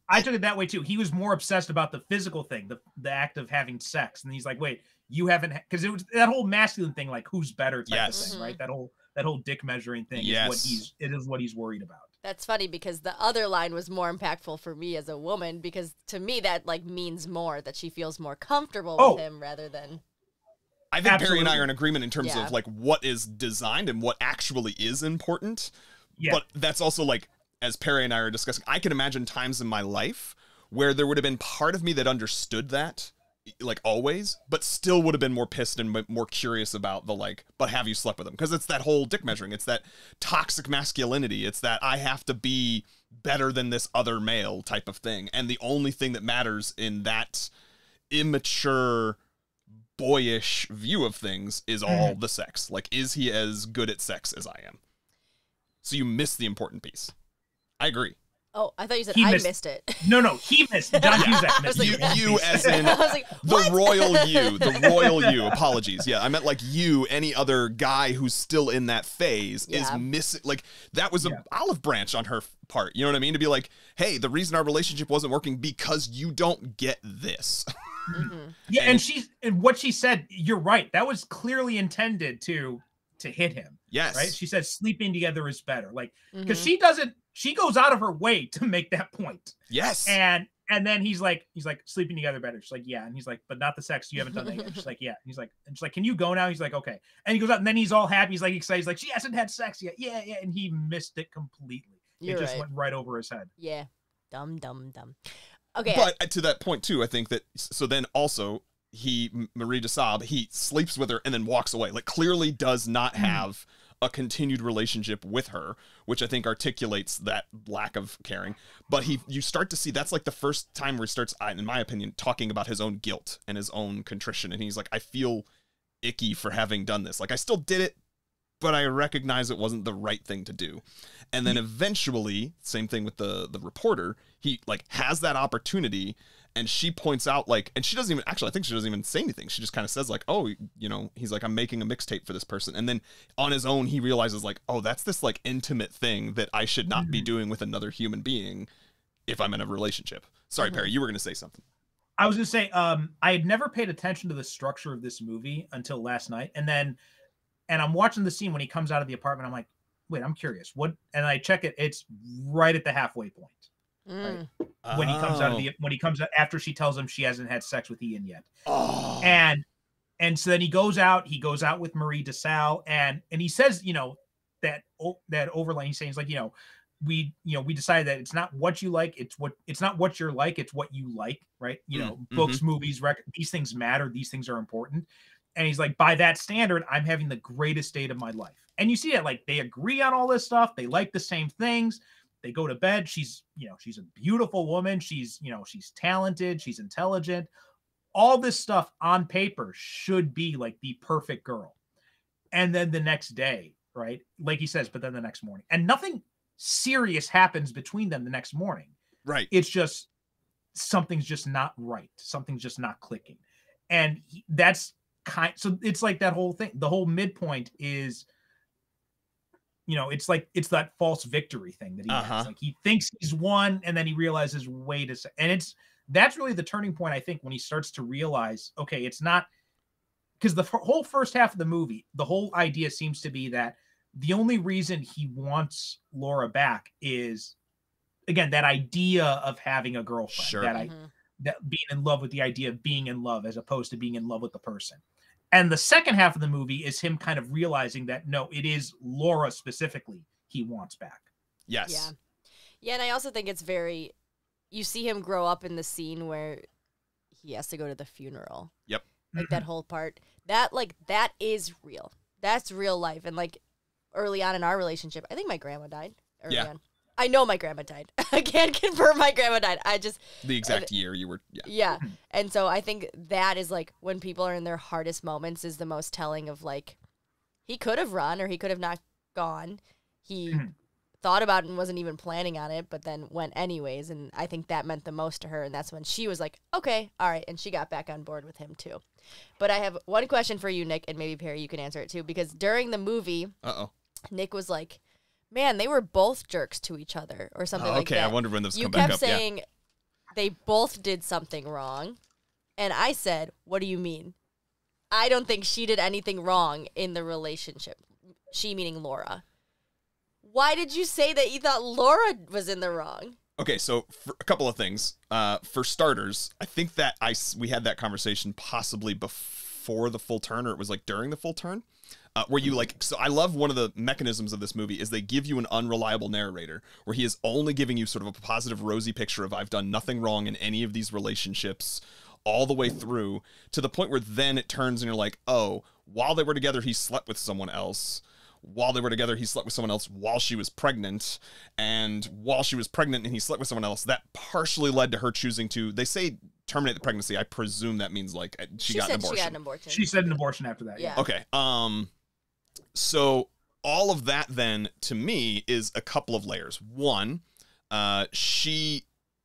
I took it that way too. He was more obsessed about the physical thing, the act of having sex, and he's like, wait, you haven't, because it was that whole masculine thing, like who's better type of thing, right? That whole dick measuring thing is what he's worried about. That's funny because the other line was more impactful for me as a woman, because to me that like means more, that she feels more comfortable with him rather than. I think Perry and I are in agreement in terms of like what is designed and what actually is important. Yeah. But that's also like, as Perry and I are discussing, I can imagine times in my life where there would have been part of me that understood that, like always, but still would have been more pissed and more curious about the like, but have you slept with him? Because it's that whole dick measuring. It's that toxic masculinity. It's that I have to be better than this other male type of thing. And the only thing that matters in that immature, boyish view of things is all the sex. Like, is he as good at sex as I am? So you miss the important piece. I agree. Oh, I thought you said I missed it. No, he missed. John Cusack missed. You as in the royal you. Apologies. Yeah, I meant like you, any other guy who's still in that phase is missing. Like, that was an olive branch on her part. You know what I mean? To be like, hey, the reason our relationship wasn't working because you don't get this. Yeah, and what she said, you're right. That was clearly intended to hit him. Yes. Right? She said sleeping together is better. Like, because she goes out of her way to make that point. Yes. And then he's like, sleeping together better. She's like, yeah. And he's like, but not the sex. You haven't done that yet. She's like, yeah. And she's like, can you go now? He's like, okay. And he goes out, and then he's all happy. He's like excited. He's like, she hasn't had sex yet. Yeah. And he missed it completely. It just went right over his head. Yeah. Dumb. Okay. But to that point too, I think that, so then also Marie DeSaab, he sleeps with her and then walks away. Like, clearly does not have a continued relationship with her, which I think articulates that lack of caring. But you start to see, that's like the first time where he starts, in my opinion, talking about his own guilt and his own contrition. And he's like, I feel icky for having done this. Like, I still did it, but I recognize it wasn't the right thing to do. And then eventually, same thing with the reporter, he like has that opportunity, and she points out, like, and she doesn't even, actually, I think she doesn't even say anything. She just kind of says, like, oh, you know, he's like, I'm making a mixtape for this person. And then on his own, he realizes, like, oh, that's this, like, intimate thing that I should not be doing with another human being if I'm in a relationship. Sorry, Perry, you were going to say something. I was going to say, I had never paid attention to the structure of this movie until last night. And I'm watching the scene when he comes out of the apartment. I'm like, wait, I'm curious. What? And I check it. It's right at the halfway point. Right? When he comes out after she tells him she hasn't had sex with Ian yet. And so then he goes out with Marie DeSalle, and he says, you know, that overline, he's saying, he's like, you know, we decided that it's not what you like, it's not what you're like, it's what you like, right? You know, books, movies, these things matter, these things are important. And he's like, by that standard, I'm having the greatest date of my life. And you see that, like, they agree on all this stuff, they like the same things. They go to bed. She's a beautiful woman. She's talented. She's intelligent. All this stuff on paper should be like the perfect girl. And then the next day, right? Like he says, but then the next morning, and nothing serious happens between them the next morning. Right. It's just, something's just not right. Something's just not clicking. And so it's like that whole thing. The whole midpoint is, you know, it's like, it's that false victory thing that he has. Like, he thinks he's won, and then he realizes, wait a second. And that's really the turning point, I think, when he starts to realize, okay, it's not, because the whole first half of the movie, the whole idea seems to be that the only reason he wants Laura back is, again, that idea of having a girlfriend. Sure. That being in love with the idea of being in love as opposed to being in love with the person. And the second half of the movie is him kind of realizing that, no, it is Laura specifically he wants back. Yes. Yeah, and I also think it's you see him grow up in the scene where he has to go to the funeral. Yep. Like, that whole part. That is real. That's real life. And, like, early on in our relationship, I think my grandma died early on. I know my grandma died. I can't confirm my grandma died. The exact year you were, Yeah. And so I think that is, like, when people are in their hardest moments is the most telling of, like, he could have run or he could have not gone. He thought about it and wasn't even planning on it, but then went anyways. And I think that meant the most to her. And that's when she was like, okay, all right. And she got back on board with him too. But I have one question for you, Nick, and maybe Perry, you can answer it too, because during the movie, Nick was like, man, they were both jerks to each other or something like that. Okay, I wondered when this come back up. You kept saying they both did something wrong. And I said, what do you mean? I don't think she did anything wrong in the relationship. She meaning Laura. Why did you say that you thought Laura was in the wrong? Okay, so for a couple of things. For starters, I think that we had that conversation possibly before the full turn, or it was like during the full turn, where you like. So I love one of the mechanisms of this movie is they give you an unreliable narrator, where he is only giving you sort of a positive, rosy picture of I've done nothing wrong in any of these relationships, all the way through to the point where then it turns and you're like, oh, while they were together, he slept with someone else. While they were together, he slept with someone else while she was pregnant. And while she was pregnant and he slept with someone else, that partially led to her choosing to, they say, terminate the pregnancy. I presume that means like she got an abortion. She got an abortion. She said an abortion after that. Yeah. Okay. So all of that then to me is a couple of layers. One, she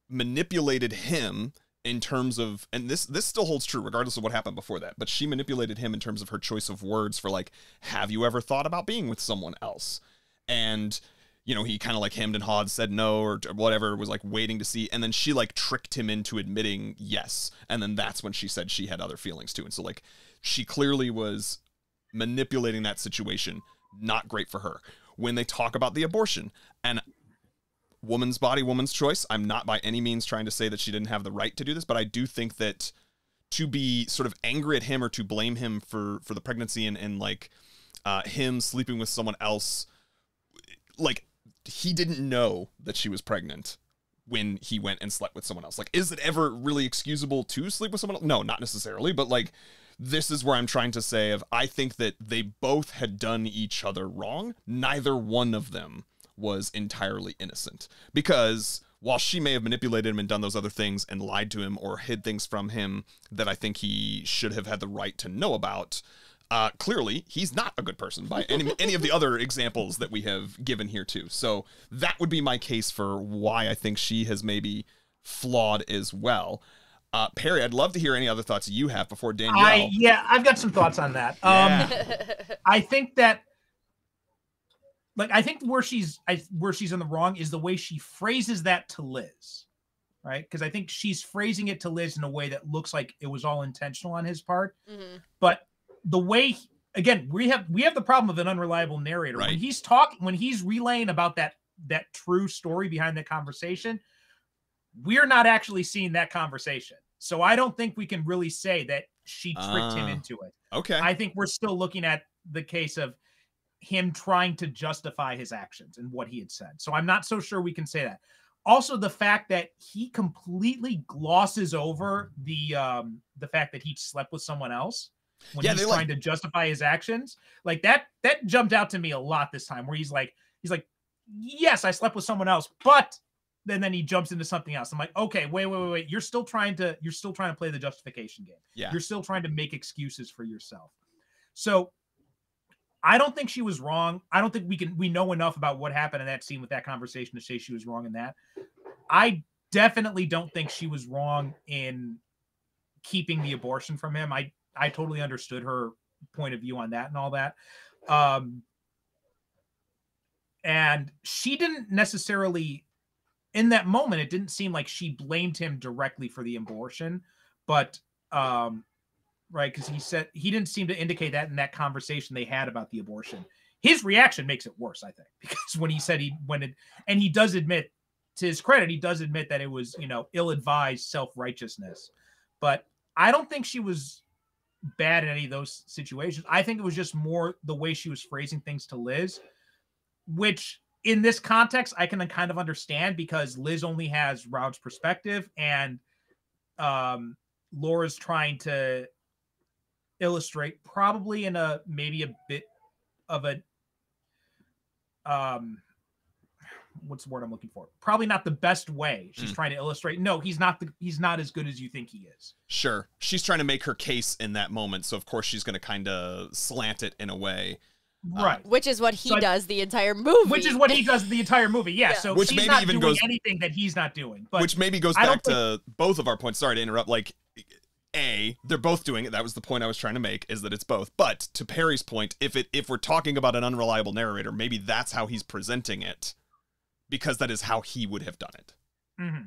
manipulated him in terms of, and this still holds true regardless of what happened before that, but she manipulated him in terms of her choice of words for like, have you ever thought about being with someone else? And, you know, he kind of like hemmed and hawed, said no or whatever, was like waiting to see. And then she like tricked him into admitting yes. And then that's when she said she had other feelings too. And so like, she clearly was manipulating that situation. Not great for her. When they talk about the abortion, and woman's body, woman's choice. I'm not by any means trying to say that she didn't have the right to do this, but I do think that to be sort of angry at him or to blame him for the pregnancy and like him sleeping with someone else, like he didn't know that she was pregnant when he went and slept with someone else. Like, is it ever really excusable to sleep with someone else? No, not necessarily, but like, this is where I'm trying to say of, I think that they both had done each other wrong. Neither one of them was entirely innocent, because while she may have manipulated him and done those other things and lied to him or hid things from him that I think he should have had the right to know about, clearly he's not a good person by any of the other examples that we have given here too. So that would be my case for why I think she has maybe flawed as well. Perry, I'd love to hear any other thoughts you have before Danielle. I've got some thoughts on that. I think that, like, I think where she's in the wrong is the way she phrases that to Liz, right? Because I think she's phrasing it to Liz in a way that looks like it was all intentional on his part. Mm-hmm. But the way, again, we have the problem of an unreliable narrator. Right. When he's relaying about that true story behind that conversation, we're not actually seeing that conversation. So I don't think we can really say that she tricked him into it. Okay. I think we're still looking at the case of him trying to justify his actions and what he had said. So I'm not so sure we can say that. Also, the fact that he completely glosses over the fact that he slept with someone else when he's trying to justify his actions, like that jumped out to me a lot this time, where he's like, yes, I slept with someone else, but then he jumps into something else. I'm like, okay, wait. You're still trying to play the justification game. Yeah. You're still trying to make excuses for yourself. So I don't think she was wrong. I don't think we know enough about what happened in that scene with that conversation to say she was wrong in that. I definitely don't think she was wrong in keeping the abortion from him. I totally understood her point of view on that and all that. And she didn't necessarily, in that moment, it didn't seem like she blamed him directly for the abortion, but right, because he didn't seem to indicate that in that conversation they had about the abortion. His reaction makes it worse, I think, because when he said and he does admit, to his credit, he does admit that it was, ill-advised self-righteousness. But I don't think she was bad in any of those situations. I think it was just more the way she was phrasing things to Liz, which in this context, I can kind of understand, because Liz only has Raud's perspective, and Laura's trying to illustrate, probably in maybe a bit of a what's the word I'm looking for? Probably not the best way. She's trying to illustrate, no, he's not as good as you think he is. Sure. She's trying to make her case in that moment, so of course she's going to kind of slant it in a way. Right. Which is what he does the entire movie. Which is what he does the entire movie, yeah. So which she's maybe not even doing goes, anything that he's not doing. But which maybe goes back to both of our points. Sorry to interrupt. Like, they're both doing it. That was the point I was trying to make, is that it's both. But to Perry's point, if we're talking about an unreliable narrator, maybe that's how he's presenting it, because that is how he would have done it. Mm-hmm.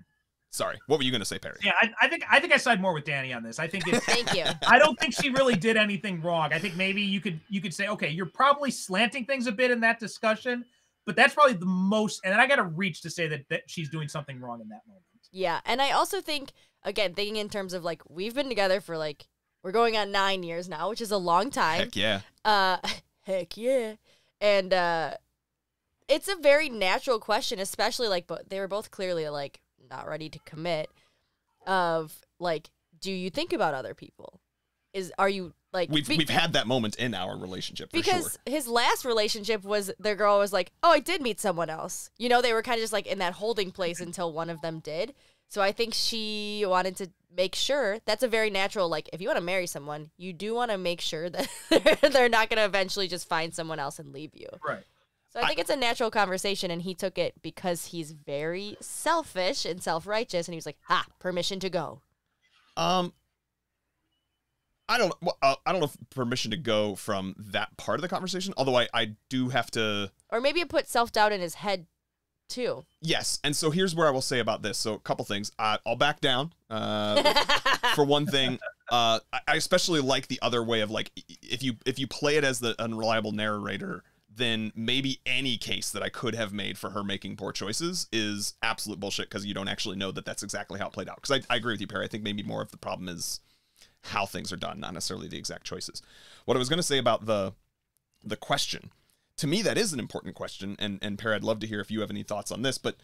Sorry, what were you going to say, Perry? Yeah, I think I side more with Dani on this. I think it's, thank you. I don't think she really did anything wrong. I think maybe you could say, okay, you're probably slanting things a bit in that discussion, but that's probably the most. And then I got to reach to say that she's doing something wrong in that moment. Yeah, and I also think, again, thinking in terms of like, we've been together for like, we're going on 9 years now, which is a long time. Heck yeah. Heck yeah. And it's a very natural question, especially like, but they were both clearly like not ready to commit. Of like, do you think about other people? Are you like, we've had that moment in our relationship for because sure. His last relationship was, the girl was like, oh, I did meet someone else. You know, they were kind of just like in that holding place until one of them did. So I think she wanted to make sure, that's a very natural, like, if you want to marry someone, you do want to make sure that they're not going to eventually just find someone else and leave you. Right. So I think it's a natural conversation, and he took it because he's very selfish and self-righteous, and he was like, permission to go. I don't know if permission to go from that part of the conversation, although I do have to... Or maybe it put self-doubt in his head, too. Yes, and so here's where I will say about this. So a couple things. I'll back down. For one thing, I especially like the other way of, like, if you play it as the unreliable narrator, then maybe any case that I could have made for her making poor choices is absolute bullshit, because you don't actually know that that's exactly how it played out. Because I agree with you, Perry. I think maybe more of the problem is how things are done, not necessarily the exact choices. What I was going to say about the question, to me, that is an important question. And Perry, I'd love to hear if you have any thoughts on this, but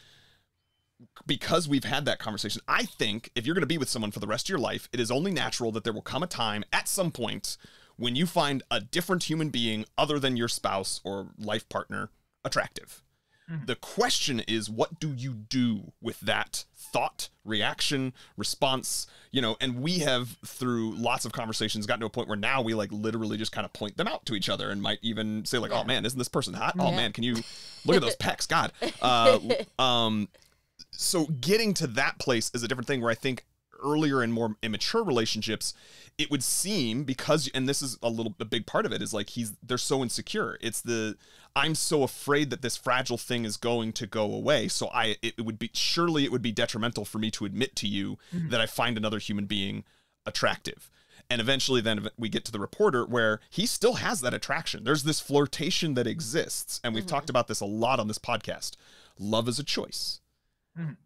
because we've had that conversation, I think if you're going to be with someone for the rest of your life, it is only natural that there will come a time at some point when you find a different human being other than your spouse or life partner attractive. Mm-hmm. The question is, what do you do with that thought, reaction, response? You know, and we have, through lots of conversations, gotten to a point where now we like literally just kind of point them out to each other and might even say like, oh man, isn't this person hot? Oh man, can you look at those pecs? God. So getting to that place is a different thing, where I think earlier in more immature relationships, it would seem, because, and this is a big part of it, is like they're so insecure. It's I'm so afraid that this fragile thing is going to go away. So it would be detrimental for me to admit to you that I find another human being attractive. And eventually then we get to the reporter, where he still has that attraction. There's this flirtation that exists. And we've talked about this a lot on this podcast. Love is a choice.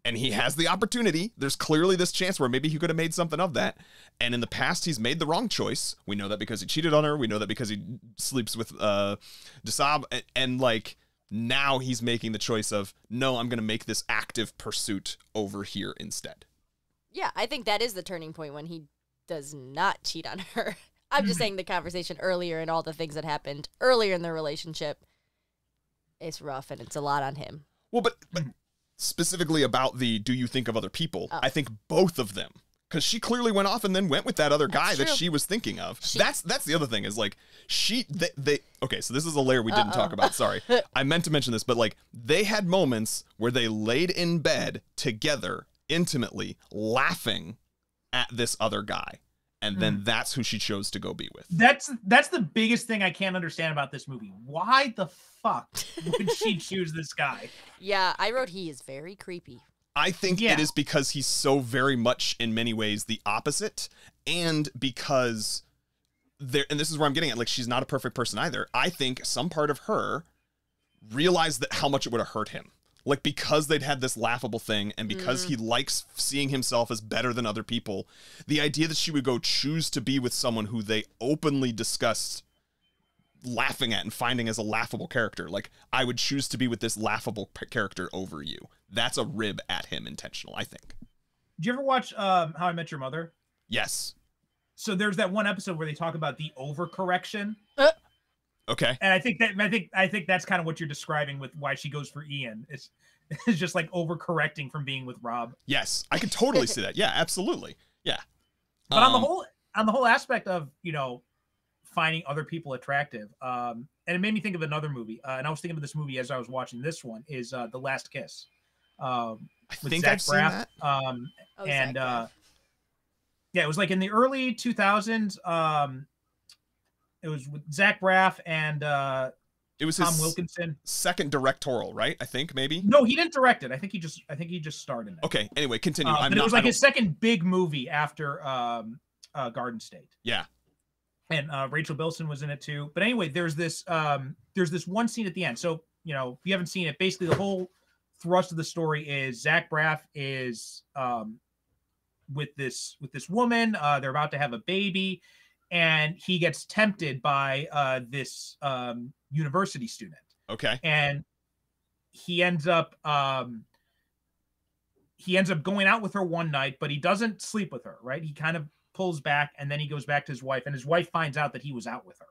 And he has the opportunity. There's clearly this chance where maybe he could have made something of that. And in the past, he's made the wrong choice. We know that because he cheated on her. We know that because he sleeps with Desab. And like, now he's making the choice of, no, I'm going to make this active pursuit over here instead. Yeah, I think that is the turning point, when he does not cheat on her. I'm just saying the conversation earlier and all the things that happened earlier in the relationship. It's rough, and it's a lot on him. Well, but specifically about do you think of other people? I think both of them, because she clearly went off and then went with that other guy that she was thinking of. That's the other thing, is like okay, so this is a layer we didn't talk about. Sorry. I meant to mention this, but like, they had moments where they laid in bed together intimately, laughing at this other guy. And then that's who she chose to go be with. That's the biggest thing I can't understand about this movie. Why the fuck would she choose this guy? Yeah, I wrote, he is very creepy. I think it is because he's so very much, in many ways, the opposite. And because and this is where I'm getting at, like, she's not a perfect person either. I think some part of her realized that how much it would have hurt him. Like, because they'd had this laughable thing, and because he likes seeing himself as better than other people, the idea that she would go choose to be with someone who they openly discussed laughing at and finding as a laughable character. Like, I would choose to be with this laughable character over you. That's a rib at him intentional, I think. Did you ever watch How I Met Your Mother? Yes. So there's that one episode where they talk about the overcorrection. Okay. And I think that's kind of what you're describing with why she goes for Ian. It's just like overcorrecting from being with Rob. Yes, I could totally see that. Yeah, absolutely. Yeah. But on the whole aspect of, finding other people attractive. And it made me think of another movie. And I was thinking of this movie as I was watching this one, is The Last Kiss. I think I've seen that. And yeah, it was like in the early 2000s. It was with Zach Braff and it was Tom his Wilkinson. second directorial, right? I think maybe. No, he didn't direct it. I think he just starred in it. Okay. Anyway, continue. But it was like his second big movie after Garden State. Yeah. And Rachel Bilson was in it too. But anyway, there's this one scene at the end. So, you know, if you haven't seen it, basically the whole thrust of the story is Zach Braff is with this woman. They're about to have a baby, and he gets tempted by this university student. Okay. And he ends up going out with her one night, but he doesn't sleep with her, right? He kind of pulls back, and then he goes back to his wife, and his wife finds out that he was out with her.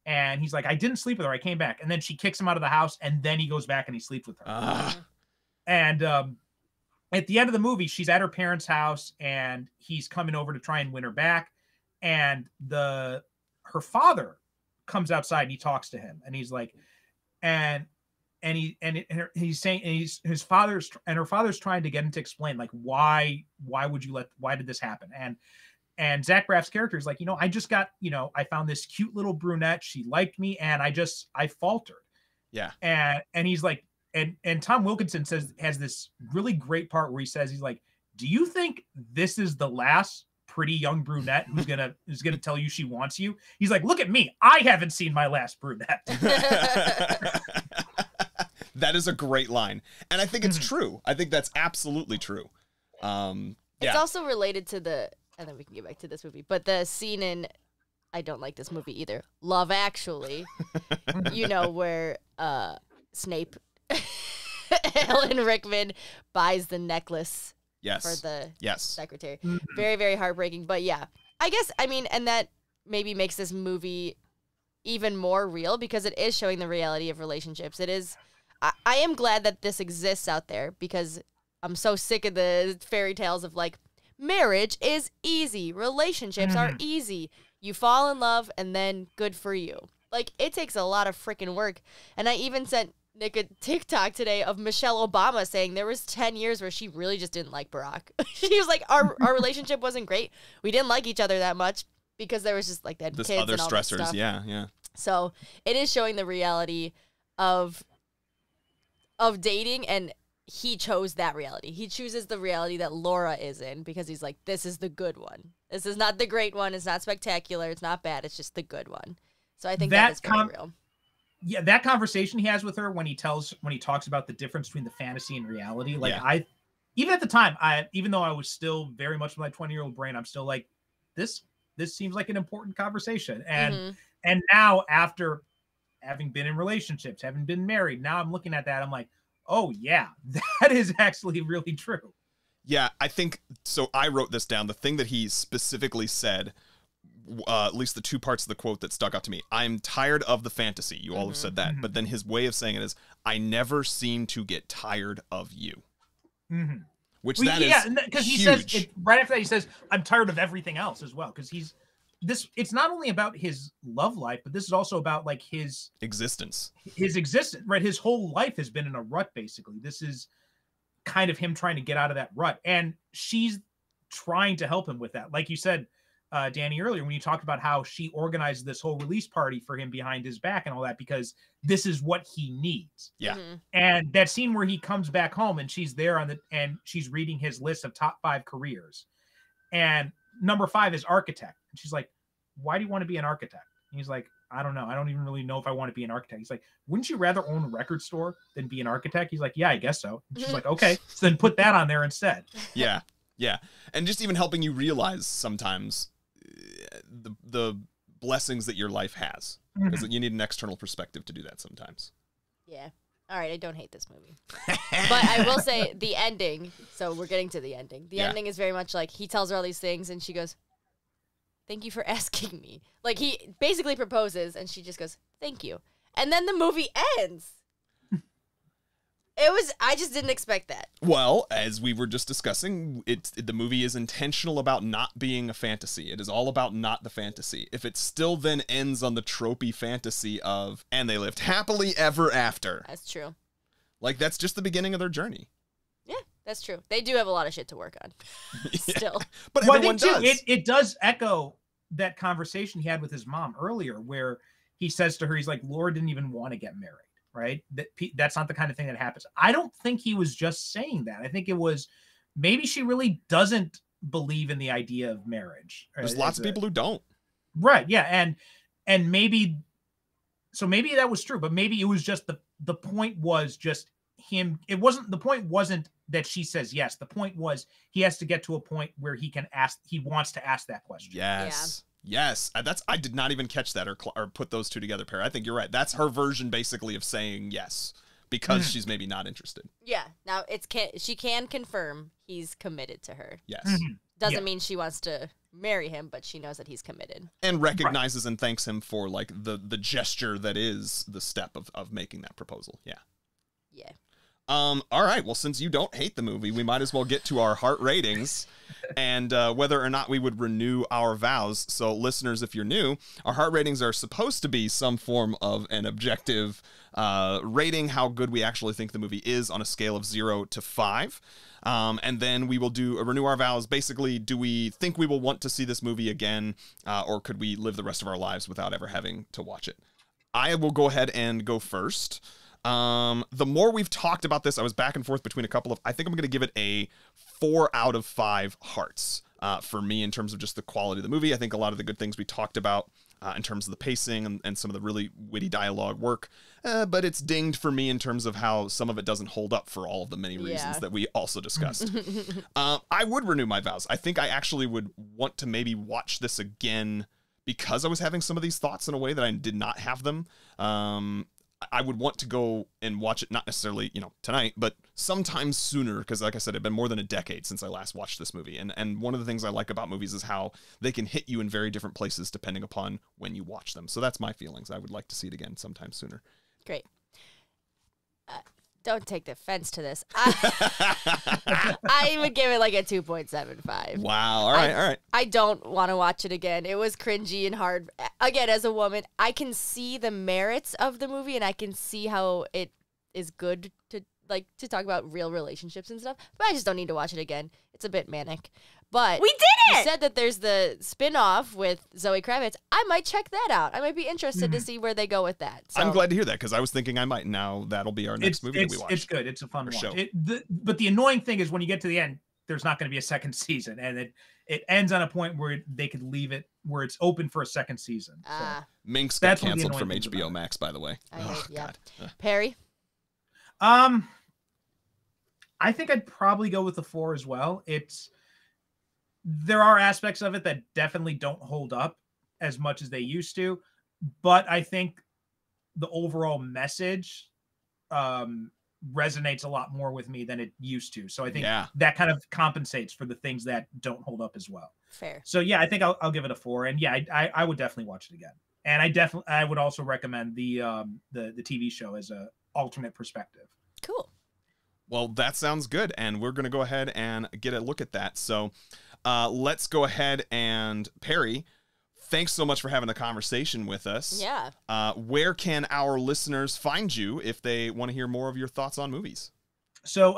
And he's like, I didn't sleep with her. I came back. And then she kicks him out of the house, and then he goes back and he sleeps with her. And at the end of the movie, she's at her parents' house, and he's coming over to try and win her back. And her father comes outside, and he talks to him, and he's like, he's saying, her father's trying to get him to explain, like, why did this happen? And Zach Braff's character is like, I just got, I found this cute little brunette. She liked me, and I faltered. Yeah. And he's like, and Tom Wilkinson has this really great part where he says, he's like, do you think this is the last pretty young brunette who's gonna tell you she wants you? He's like, look at me. I haven't seen my last brunette. That is a great line. And I think it's true. I think that's absolutely true. It's also related to and then we can get back to this movie, but the scene in, I don't like this movie either, Love Actually, where Snape, Alan Rickman buys the necklace for the secretary. Very, very heartbreaking. But yeah, I guess, and that maybe makes this movie even more real because it is showing the reality of relationships. It is, I am glad that this exists out there because I'm so sick of the fairy tales of like, marriage is easy. Relationships are easy. You fall in love and then good for you. Like, it takes a lot of freaking work. And I even sent Nick a TikTok today of Michelle Obama saying there was 10 years where she really just didn't like Barack. She was like, our relationship wasn't great. We didn't like each other that much because there was just like that kids other and all stressors. that stuff. Yeah. So it is showing the reality of dating, and he chose that reality. He chooses the reality that Laura is in because he's like, this is the good one. This is not the great one. It's not spectacular. It's not bad. It's just the good one. So I think that is very real. Yeah, that conversation he has with her when he talks about the difference between the fantasy and reality. Like even at the time, even though I was still very much in my 20-year-old brain, I'm still like, this seems like an important conversation. And now after having been in relationships, having been married, now I'm looking at that. I'm like, oh, yeah, that is actually really true. Yeah, I think so. I wrote this down. The thing that he specifically said, at least the two parts of the quote that stuck out to me. I'm tired of the fantasy. You all have said that. But then his way of saying it is, I never seem to get tired of you. Which that is because he says, right after that, he says, I'm tired of everything else as well. Because it's not only about his love life, but this is also about like his existence, right? His whole life has been in a rut, basically. This is kind of him trying to get out of that rut. And she's trying to help him with that. Like you said, Dani, earlier, when you talked about how she organized this whole release party for him behind his back and all that, because this is what he needs. Yeah. And that scene where he comes back home and she's there and she's reading his list of top 5 careers. And number 5 is architect. And she's like, why do you want to be an architect? And he's like, I don't know. I don't even really know if I want to be an architect. He's like, wouldn't you rather own a record store than be an architect? He's like, yeah, I guess so. And she's like, okay, so then put that on there instead. Yeah. And just even helping you realize sometimes the blessings that your life has. Because you need an external perspective to do that sometimes. Yeah. All right, I don't hate this movie. But I will say the ending, so we're getting to the ending. The ending is very much like he tells her all these things and she goes, thank you for asking me. Like, he basically proposes, and she just goes, thank you. And then the movie ends. I just didn't expect that. Well, as we were just discussing, the movie is intentional about not being a fantasy. It is all about not the fantasy. If it still then ends on the tropey fantasy of, and they lived happily ever after. That's true. Like, that's just the beginning of their journey. Yeah, that's true. They do have a lot of shit to work on. Still. But everyone does. It does echo that conversation he had with his mom earlier, where he says to her, he's like, Laura didn't even want to get married. Right? That's not the kind of thing that happens. I don't think he was just saying that. I think it was maybe she really doesn't believe in the idea of marriage. There's lots of people who don't. Right. Yeah. And maybe that was true, but maybe it was just the point was just him. The point wasn't that she says yes. The point was he has to get to a point where he wants to ask that question. Yes. Yeah. Yes, I did not even catch that or put those two together, Perry. I think you're right. That's her version, basically, of saying yes because she's maybe not interested. Yeah. Now she can confirm he's committed to her. Yes. Doesn't mean she wants to marry him, but she knows that he's committed and recognizes and thanks him for like the gesture that is the step of making that proposal. Yeah. Yeah. All right. Well, since you don't hate the movie, we might as well get to our heart ratings and whether or not we would renew our vows. So listeners, if you're new, our heart ratings are supposed to be some form of an objective rating how good we actually think the movie is on a scale of 0 to 5. And then we will do a renew our vows. Basically, do we think we will want to see this movie again, or could we live the rest of our lives without ever having to watch it? I will go ahead and go first. The more we've talked about this, I was back and forth between a couple of, I think I'm going to give it a 4 out of 5 hearts, for me in terms of just the quality of the movie. I think a lot of the good things we talked about, in terms of the pacing and some of the really witty dialogue work, but it's dinged for me in terms of how some of it doesn't hold up for all of the many reasons that we also discussed. I would renew my vows. I think I actually would want to maybe watch this again because I was having some of these thoughts in a way that I did not have them. I would want to go and watch it, not necessarily, tonight, but sometime sooner, because like I said, it's been more than a decade since I last watched this movie. And one of the things I like about movies is how they can hit you in very different places depending upon when you watch them. So that's my feelings. I would like to see it again sometime sooner. Great. Don't take the offense to this. I would give it like a 2.75. Wow. All right. I don't want to watch it again. It was cringy and hard. Again, as a woman, I can see the merits of the movie and I can see how it is good to talk about real relationships and stuff, but I just don't need to watch it again. It's a bit manic. But we did it! You said that there's the spin-off with Zoe Kravitz. I might check that out. I might be interested to see where they go with that. So. I'm glad to hear that because I was thinking I might. Now that'll be our next movie that we watch. It's good. It's a fun watch. Show. But the annoying thing is when you get to the end, there's not going to be a second season, and it ends on a point where they could leave it where it's open for a second season. So Minx got canceled from HBO Max, by the way. God. Perry? I think I'd probably go with a 4 as well. There are aspects of it that definitely don't hold up as much as they used to, but I think the overall message resonates a lot more with me than it used to. So I think that kind of compensates for the things that don't hold up as well. Fair. So yeah, I think I'll give it a 4, and yeah, I would definitely watch it again. And I would also recommend the TV show as a alternate perspective. Cool. Well, that sounds good, and we're going to go ahead and get a look at that. So let's go ahead and, Perry, thanks so much for having the conversation with us. Yeah. Where can our listeners find you if they want to hear more of your thoughts on movies? So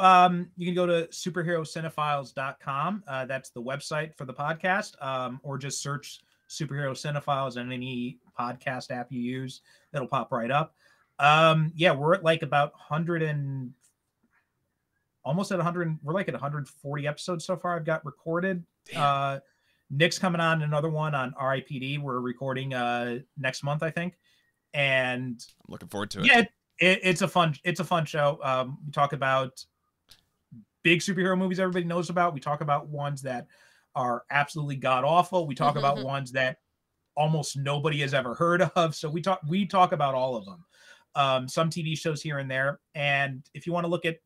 you can go to superherocinephiles.com. That's the website for the podcast, or just search Superhero Cinephiles in any podcast app you use. It'll pop right up. We're at like about 100 almost at 100. We're like at 140 episodes so far I've got recorded. Nic's coming on another one on RIPD. We're recording next month, I think. And I'm looking forward to it. Yeah, it's a fun show. We talk about big superhero movies everybody knows about. We talk about ones that are absolutely god awful. We talk about ones that almost nobody has ever heard of. So we talk about all of them. Some TV shows here and there. And if you want to look at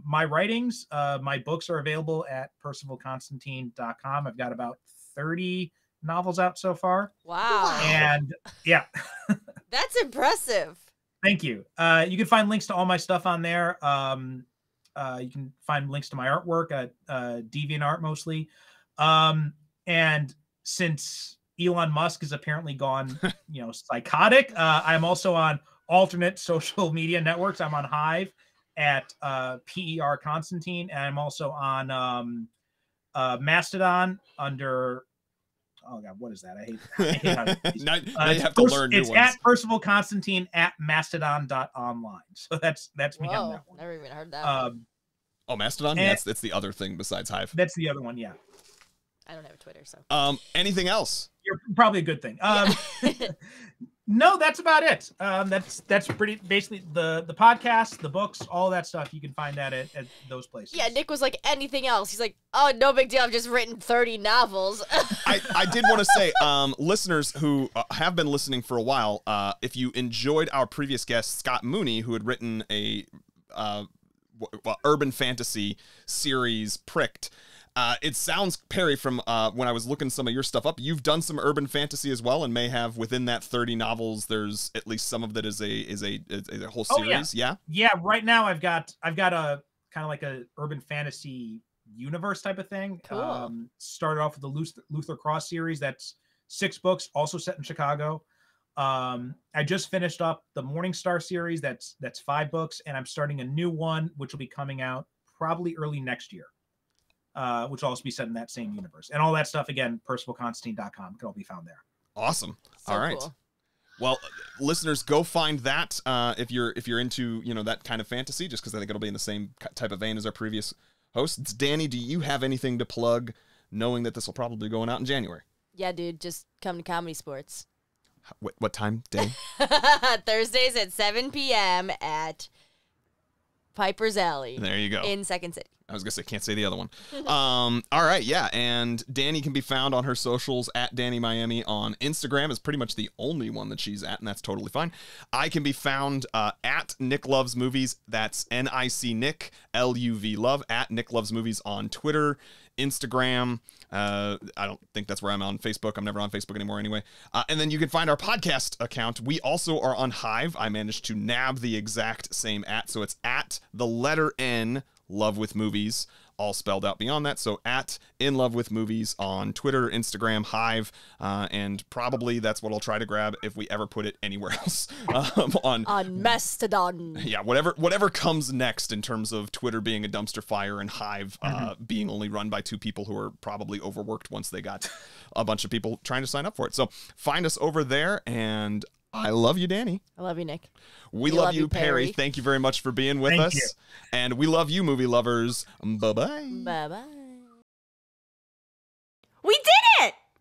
my writings, my books are available at percivalconstantine.com. I've got about 30 novels out so far. Wow. And yeah. That's impressive. Thank you. You can find links to all my stuff on there. You can find links to my artwork at DeviantArt mostly. And since Elon Musk is apparently gone, psychotic, I'm also on alternate social media networks. I'm on Hive at Perry Constantine, and I'm also on Mastodon under. Oh God, what is that? I hate how now you have to learn new ones. It's at Percival Constantine at mastodon.online. So that's me on that one. Never even heard that. Oh, Mastodon? Yeah, that's the other thing besides Hive. That's the other one, yeah. I don't have a Twitter, so. Anything else? You're probably a good thing. No, that's about it. That's pretty basically the podcast, the books, all that stuff. You can find that at those places. Yeah, Nick was like, anything else? He's like, oh, no big deal. I've just written 30 novels. I did want to say, listeners who have been listening for a while, if you enjoyed our previous guest, Scott Mooney, who had written a urban fantasy series, Pricked. It sounds, Perry, from when I was looking some of your stuff up, you've done some urban fantasy as well, and may have within that 30 novels. There's at least some of that is a whole series. Yeah. Right now, I've got a kind of like a urban fantasy universe type of thing. Cool. Started off with the Luther Cross series. That's 6 books, also set in Chicago. I just finished up the Morningstar series. That's 5 books, and I'm starting a new one, which will be coming out probably early next year. Which will also be set in that same universe. And all that stuff, again, percivalconstantine.com can all be found there. Awesome. So all right. Cool. Well, listeners, go find that if you're into that kind of fantasy, just because I think it'll be in the same type of vein as our previous hosts. Dani, do you have anything to plug, knowing that this will probably be going out in January? Yeah, dude, just come to Comedy Sports. What time, day? Thursdays at 7 p.m. at Piper's Alley. There you go. In Second City. I was going to say, can't say the other one. All right, yeah. And Dani can be found on her socials at Dani Miami on Instagram. Is pretty much the only one that she's at, and that's totally fine. I can be found at Nic Loves Movies. That's N-I-C Nick, L-U-V Love, at Nic Loves Movies on Twitter, Instagram. I don't think that's where I'm on Facebook. I'm never on Facebook anymore anyway. And then you can find our podcast account. We also are on Hive. I managed to nab the exact same at, so it's at the letter N, Love with Movies, all spelled out beyond that. So at In Love with Movies on Twitter, Instagram, Hive, and probably that's what I'll try to grab if we ever put it anywhere else. On Mastodon. Yeah, whatever comes next in terms of Twitter being a dumpster fire and Hive being only run by 2 people who are probably overworked once they got a bunch of people trying to sign up for it. So find us over there, and I love you, Dani. I love you, Nick. We love you, Perry. Thank you very much for being with us. Thank you. And we love you, movie lovers. Bye-bye. Bye-bye.